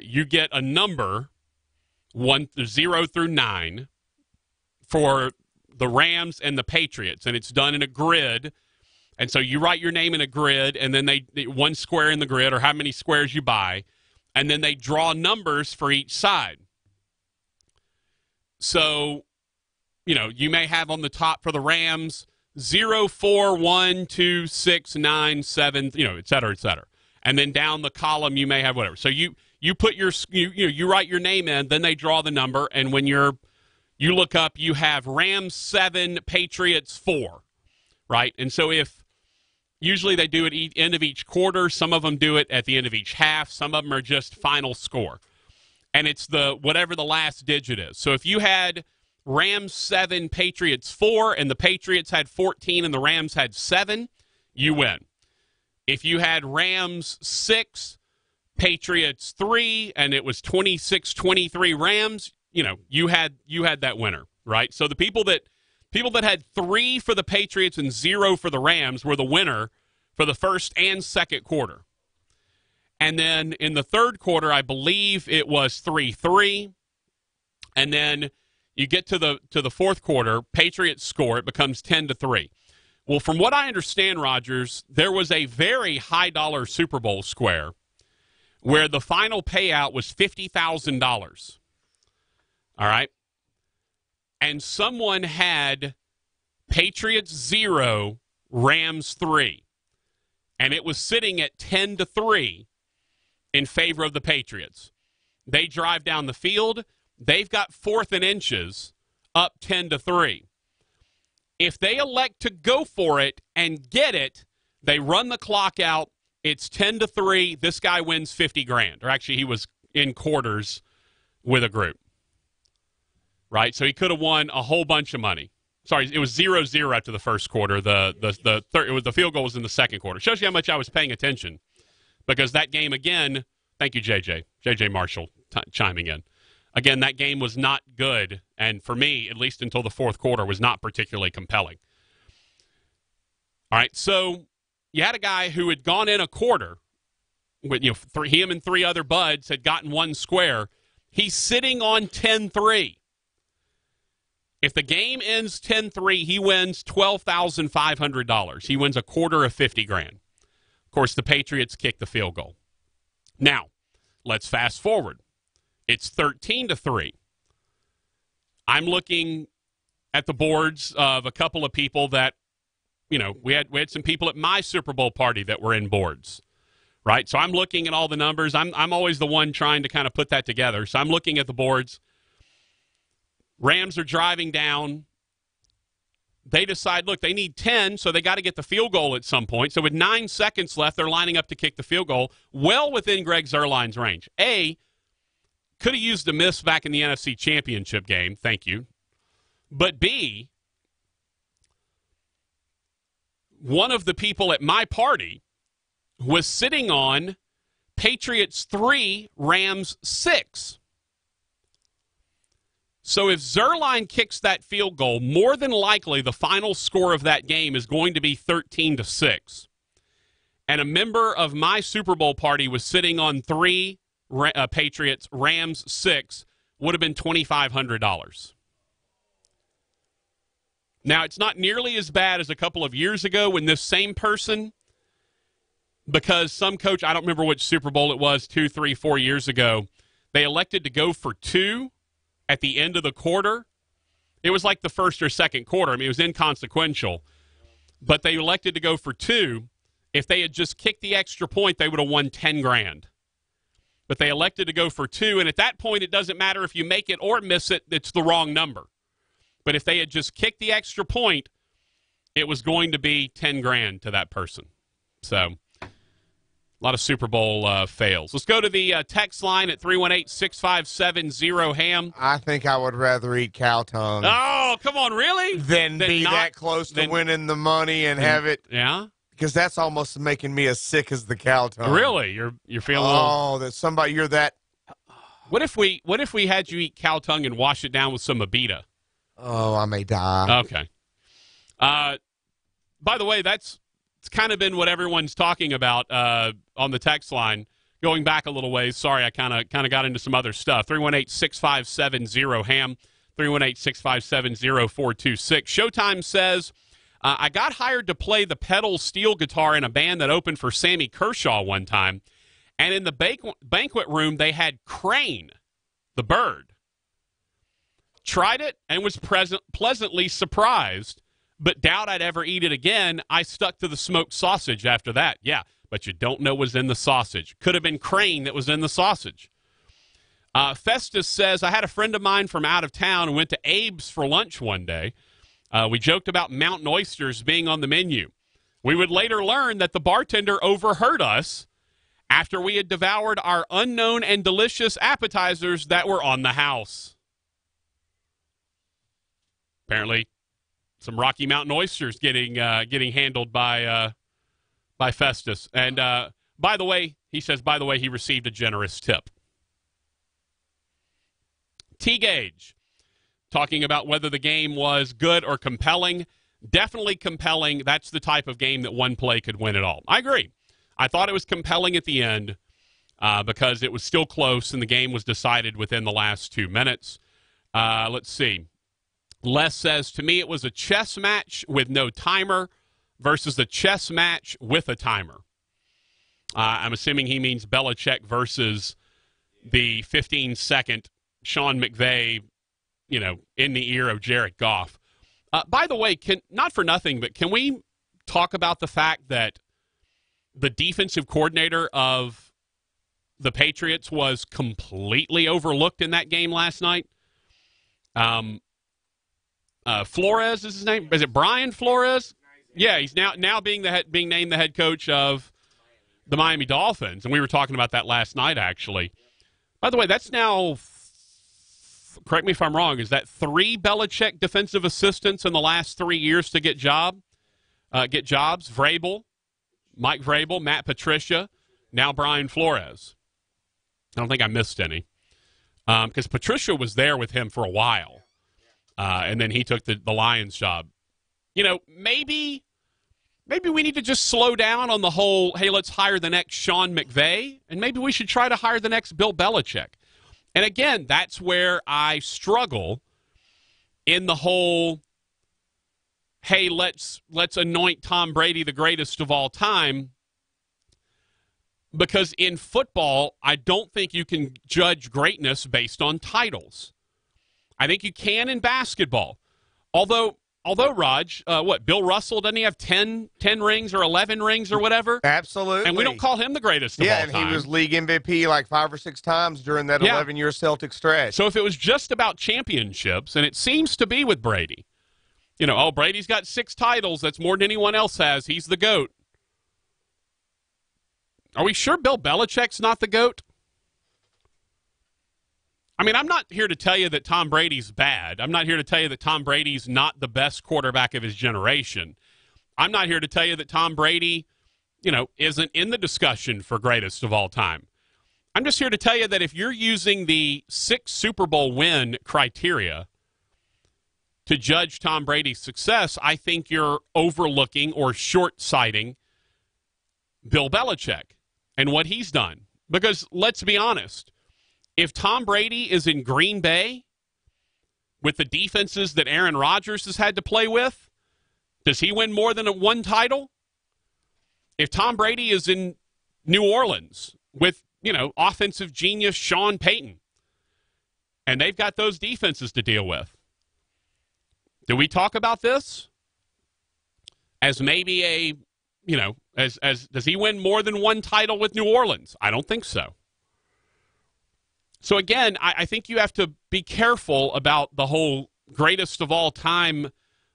you get a number 0 through 9 for the Rams and the Patriots, and it's done in a grid. And so you write your name in a grid, and then they one square in the grid, or how many squares you buy, and then they draw numbers for each side. So, you may have on the top for the Rams 0, 4, 1, 2, 6, 9, 7, et cetera, et cetera. And then down the column you may have whatever. So you put you write your name in, then they draw the number, and when you look up, you have Rams 7, Patriots 4, right? And so usually they do it at the end of each quarter, some of them do it at the end of each half, some of them are just final score. And it's whatever the last digit is. So if you had Rams 7, Patriots 4, and the Patriots had 14 and the Rams had 7, you win. If you had Rams 6, Patriots 3, and it was 26-23 Rams, you had that winner, right? So the people that had 3 for the Patriots and 0 for the Rams were the winner for the first and second quarter. And then in the third quarter, I believe it was 3-3. And then you get to the fourth quarter, Patriots score, it becomes 10-3. Well, from what I understand, Rogers, there was a very high dollar Super Bowl square where the final payout was $50,000. All right? And someone had Patriots 0, Rams 3. And it was sitting at 10-3 in favor of the Patriots. They drive down the field. They've got 4th and inches, up 10-3. If they elect to go for it and get it, they run the clock out. It's 10-3. This guy wins $50,000. Or actually, he was in quarters with a group. Right? So he could have won a whole bunch of money. Sorry, it was 0-0 after the first quarter. The field goal was in the second quarter. Shows you how much I was paying attention. Because that game, again, thank you, JJ Marshall, chiming in. Again, that game was not good, and for me, at least until the fourth quarter, was not particularly compelling. All right, so you had a guy who had gone in a quarter, with him and 3 other buds had gotten 1 square. He's sitting on 10-3. If the game ends 10-3, he wins $12,500. He wins a quarter of $50,000. Of course, the Patriots kick the field goal. Now, let's fast forward. It's 13-3. I'm looking at the boards of a couple of people that, we had some people at my Super Bowl party that were in boards, right? So I'm looking at all the numbers. I'm always the one trying to kind of put that together. So I'm looking at the boards. Rams are driving down. They decide, look, they need 10, so they got to get the field goal at some point. So with 9 seconds left, they're lining up to kick the field goal, well within Greg Zuerlein's range. Could have used a miss back in the NFC Championship game. Thank you. But B, one of the people at my party was sitting on Patriots 3, Rams 6. So if Zuerlein kicks that field goal, more than likely the final score of that game is going to be 13-6. And a member of my Super Bowl party was sitting on 3 Patriots, Rams 6, would have been $2,500. Now, it's not nearly as bad as a couple of years ago when this same person, because some coach, I don't remember which Super Bowl it was, 2, 3, 4 years ago, they elected to go for 2 at the end of the quarter. It was like the first or second quarter. I mean, it was inconsequential. But they elected to go for 2. If they had just kicked the extra point, they would have won $10,000. But they elected to go for 2, and at that point, it doesn't matter if you make it or miss it, it's the wrong number. But if they had just kicked the extra point, it was going to be $10,000 to that person. So, a lot of Super Bowl fails. Let's go to the text line at 318-657-0-HAM. I think I would rather eat cow tongue. Oh, come on, really? Than be that close to winning the money and have it. Yeah? Because that's almost making me as sick as the cow tongue. Really? You're feeling that somebody, you're that. What if we had you eat cow tongue and wash it down with some Abita? Oh, I may die. Okay. By the way, it's kind of been what everyone's talking about on the text line. Going back a little ways, sorry, I kind of got into some other stuff. 318-657-0-HAM, 318-657-0426. Showtime says, I got hired to play the pedal steel guitar in a band that opened for Sammy Kershaw one time, and in the banquet room they had Crane, the bird, Tried it and was pleasantly surprised, but doubt I'd ever eat it again. I stuck to the smoked sausage after that. Yeah, but you don't know what's in the sausage. Could have been crane that was in the sausage. Festus says, I had a friend of mine from out of town and went to Abe's for lunch one day. We joked about mountain oysters being on the menu. We would later learn that the bartender overheard us after we had devoured our unknown and delicious appetizers that were on the house. Apparently, some Rocky Mountain oysters getting handled by Festus. And by the way, he says, he received a generous tip. T-Gage, talking about whether the game was good or compelling. Definitely compelling. That's the type of game that one play could win it all. I agree. I thought it was compelling at the end because it was still close and the game was decided within the last 2 minutes. Let's see. Les says, to me, it was a chess match with no timer versus a chess match with a timer. I'm assuming he means Belichick versus the 15-second Sean McVay, in the ear of Jared Goff. By the way, not for nothing, but can we talk about the fact that the defensive coordinator of the Patriots was completely overlooked in that game last night? Flores is his name. Is it Brian Flores? Yeah, he's now being named the head coach of the Miami Dolphins, and we were talking about that last night, actually. By the way, that's now, correct me if I'm wrong, is that 3 Belichick defensive assistants in the last 3 years to get jobs? Vrabel, Mike Vrabel, Matt Patricia, now Brian Flores. I don't think I missed any because Patricia was there with him for a while, and then he took the Lions job. Maybe we need to just slow down on the whole, hey, let's hire the next Sean McVay, and maybe we should try to hire the next Bill Belichick. And again, that's where I struggle in the whole, hey, let's anoint Tom Brady the greatest of all time. Because in football, I don't think you can judge greatness based on titles. I think you can in basketball. Although Raj, Bill Russell, doesn't he have 10 rings or 11 rings or whatever? Absolutely. And we don't call him the greatest of all time. Yeah, and he was league MVP like 5 or 6 times during that 11-year Celtic stretch. So if it was just about championships, and it seems to be with Brady, Brady's got 6 titles. That's more than anyone else has. He's the GOAT. Are we sure Bill Belichick's not the GOAT? I mean, I'm not here to tell you that Tom Brady's bad. I'm not here to tell you that Tom Brady's not the best quarterback of his generation. I'm not here to tell you that Tom Brady, isn't in the discussion for greatest of all time. I'm just here to tell you that if you're using the 6 Super Bowl win criteria to judge Tom Brady's success, I think you're overlooking or short-sighting Bill Belichick and what he's done. Because let's be honest, if Tom Brady is in Green Bay with the defenses that Aaron Rodgers has had to play with, does he win more than one title? If Tom Brady is in New Orleans with, offensive genius Sean Payton, and they've got those defenses to deal with, do we talk about this as maybe a, as does he win more than one title with New Orleans? I don't think so. So again, I think you have to be careful about the whole greatest of all time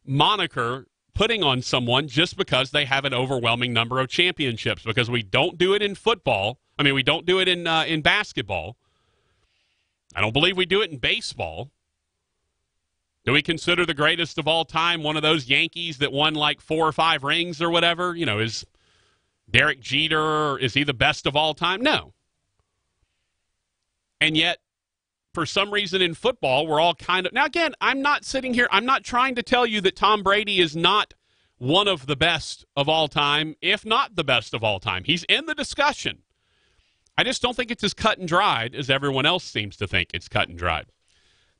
moniker putting on someone just because they have an overwhelming number of championships, because we don't do it in football. I mean, we don't do it in basketball. I don't believe we do it in baseball. Do we consider the greatest of all time one of those Yankees that won like 4 or 5 rings or whatever? Is Derek Jeter, is he the best of all time? No. And yet, for some reason in football, we're all kind of... Now, again, I'm not trying to tell you that Tom Brady is not one of the best of all time, if not the best of all time. He's in the discussion. I just don't think it's as cut and dried as everyone else seems to think it's cut and dried.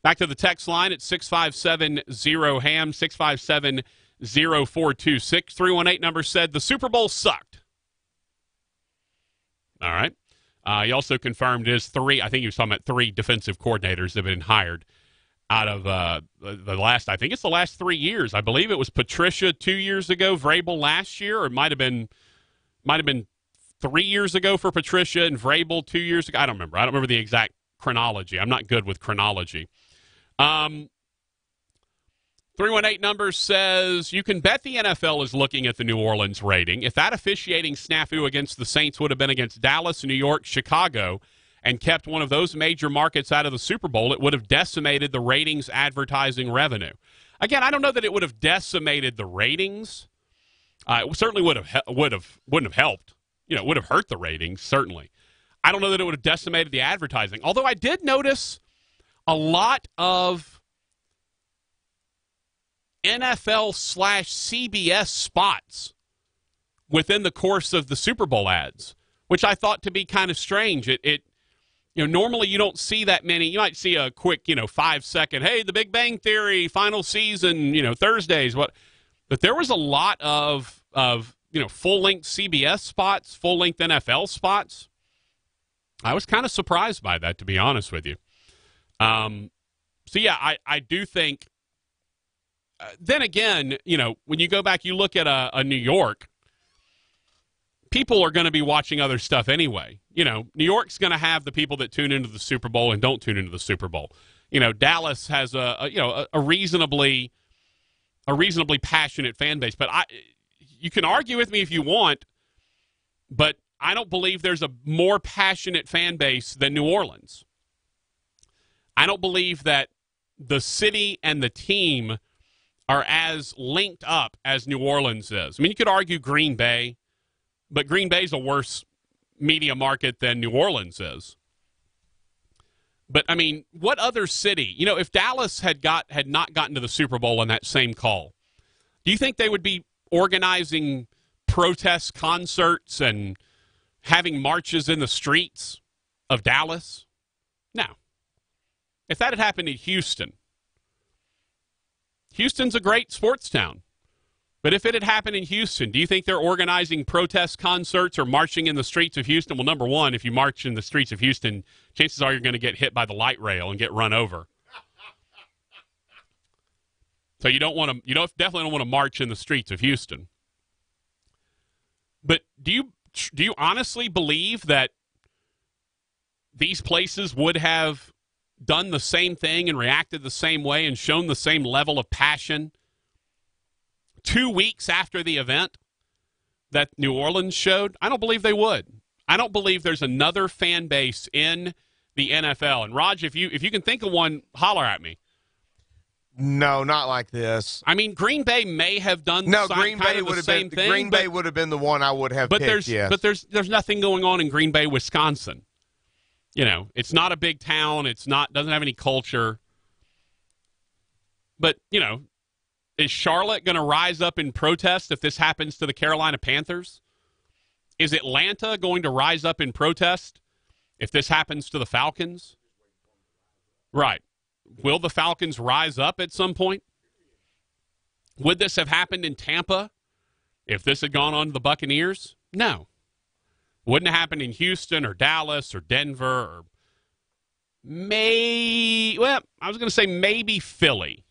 Back to the text line at 657-0-HAM, 657-0426. 318 number said the Super Bowl sucked. All right. He also confirmed his 3, I think he was talking about 3 defensive coordinators that have been hired. out of the last, I think it's the last 3 years. I believe it was Patricia 2 years ago, Vrabel last year, or it might have been 3 years ago for Patricia and Vrabel 2 years ago. I don't remember the exact chronology. I'm not good with chronology. 318 Numbers says, you can bet the NFL is looking at the New Orleans rating. If that officiating snafu against the Saints would have been against Dallas, New York, Chicago, and kept one of those major markets out of the Super Bowl, it would have decimated the ratings advertising revenue. Again, I don't know that it would have decimated the ratings. It certainly wouldn't have helped. It would have hurt the ratings, certainly. I don't know that it would have decimated the advertising. Although I did notice a lot of NFL/CBS spots within the course of the Super Bowl ads, which I thought to be kind of strange. Normally you don't see that many. You might see a quick, 5-second, hey, The Big Bang Theory, final season, Thursdays. But there was a lot of full-length CBS spots, full-length NFL spots. I was kind of surprised by that, to be honest with you. I do think. Then again, when you go back, you look at a New York, people are going to be watching other stuff anyway. New York's going to have the people that tune into the Super Bowl and don't tune into the Super Bowl. Dallas has a reasonably passionate fan base. But you can argue with me if you want, but I don't believe there's a more passionate fan base than New Orleans. I don't believe that the city and the team are as linked up as New Orleans is. I mean, you could argue Green Bay, but Green Bay's a worse media market than New Orleans is. But, I mean, what other city? If Dallas had not gotten to the Super Bowl on that same call, do you think they would be organizing protest concerts and having marches in the streets of Dallas? No. If that had happened in Houston's a great sports town. But if it had happened in Houston, do you think they're organizing protest concerts or marching in the streets of Houston? Well, number one, if you march in the streets of Houston, chances are you're going to get hit by the light rail and get run over. So you definitely don't want to march in the streets of Houston. But do you honestly believe that these places would have done the same thing and reacted the same way and shown the same level of passion 2 weeks after the event that New Orleans showed? I don't believe they would. I don't believe there's another fan base in the NFL. And Raj, if you can think of one, holler at me. No, not like this. I mean, Green Bay may have done Green Bay would have been thing, Green Bay would have been the one I would have picked. But there's nothing going on in Green Bay, Wisconsin. It's not a big town. Doesn't have any culture. But, is Charlotte going to rise up in protest if this happens to the Carolina Panthers? Is Atlanta going to rise up in protest if this happens to the Falcons? Right. Will the Falcons rise up at some point? Would this have happened in Tampa if this had gone on to the Buccaneers? No. Wouldn't have happened in Houston or Dallas or Denver or I was going to say maybe Philly.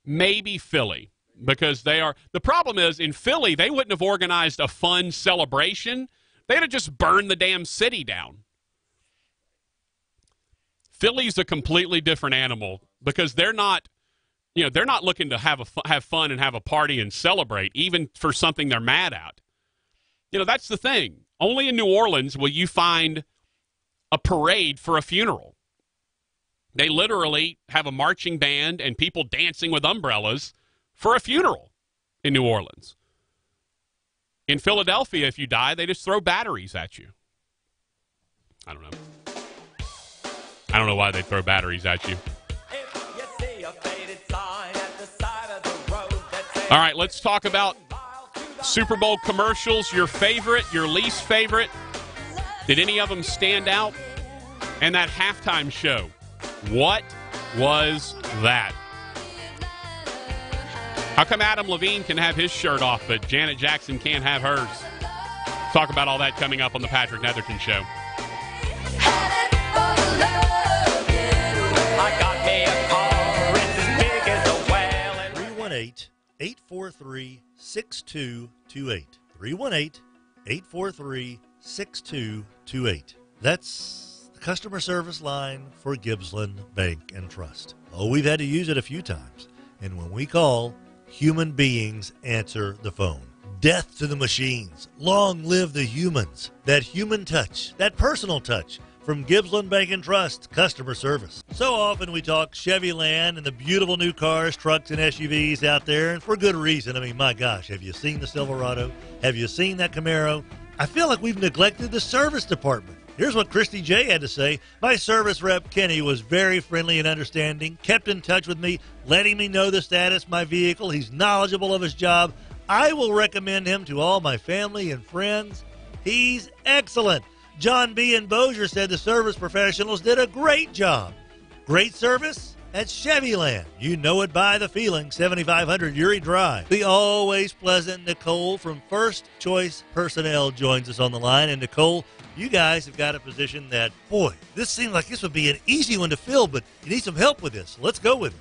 Maybe Philly, because they are. The problem is in Philly, they wouldn't have organized a fun celebration. They'd have just burned the damn city down. Philly's a completely different animal because they're not looking to have fun and have a party and celebrate, even for something they're mad at. That's the thing. Only in New Orleans will you find a parade for a funeral. They literally have a marching band and people dancing with umbrellas for a funeral in New Orleans. In Philadelphia, if you die, they just throw batteries at you. I don't know. I don't know why they throw batteries at you. All right, let's talk about Super Bowl commercials. Your favorite, your least favorite. Did any of them stand out? And that halftime show. What was that? How come Adam Levine can have his shirt off, but Janet Jackson can't have hers? Talk about all that coming up on the Patrick Netherton Show. I got 318-843-6228. 318-843-6228. That's the customer service line for Gippsland Bank and Trust. Oh, we've had to use it a few times. And when we call, human beings answer the phone. Death to the machines. Long live the humans. That human touch, that personal touch from Gippsland Bank and Trust customer service. So often we talk Chevy Land and the beautiful new cars, trucks, and SUVs out there, and for good reason. I mean, my gosh, have you seen the Silverado? Have you seen that Camaro? I feel like we've neglected the service department. Here's what Christy J had to say. My service rep, Kenny, was very friendly and understanding, kept in touch with me, letting me know the status of my vehicle. He's knowledgeable of his job. I will recommend him to all my family and friends. He's excellent. John B. and Bossier said the service professionals did a great job. Great service at Chevyland. You know it by the feeling. 7500 Uri Drive. The always pleasant Nicole from First Choice Personnel joins us on the line. And Nicole, you guys have got a position that, boy, this seems like this would be an easy one to fill, but you need some help with this. Let's go with it.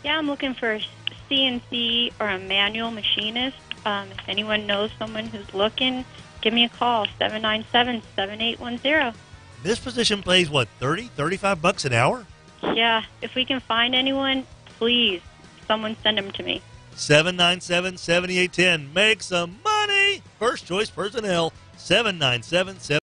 Yeah, I'm looking for a CNC or a manual machinist. If anyone knows someone who's looking, give me a call, 797-7810. This position pays, what, $35 an hour? Yeah, if we can find anyone, please, someone send them to me. 797-7810. Make some money. First Choice Personnel, 797-7810.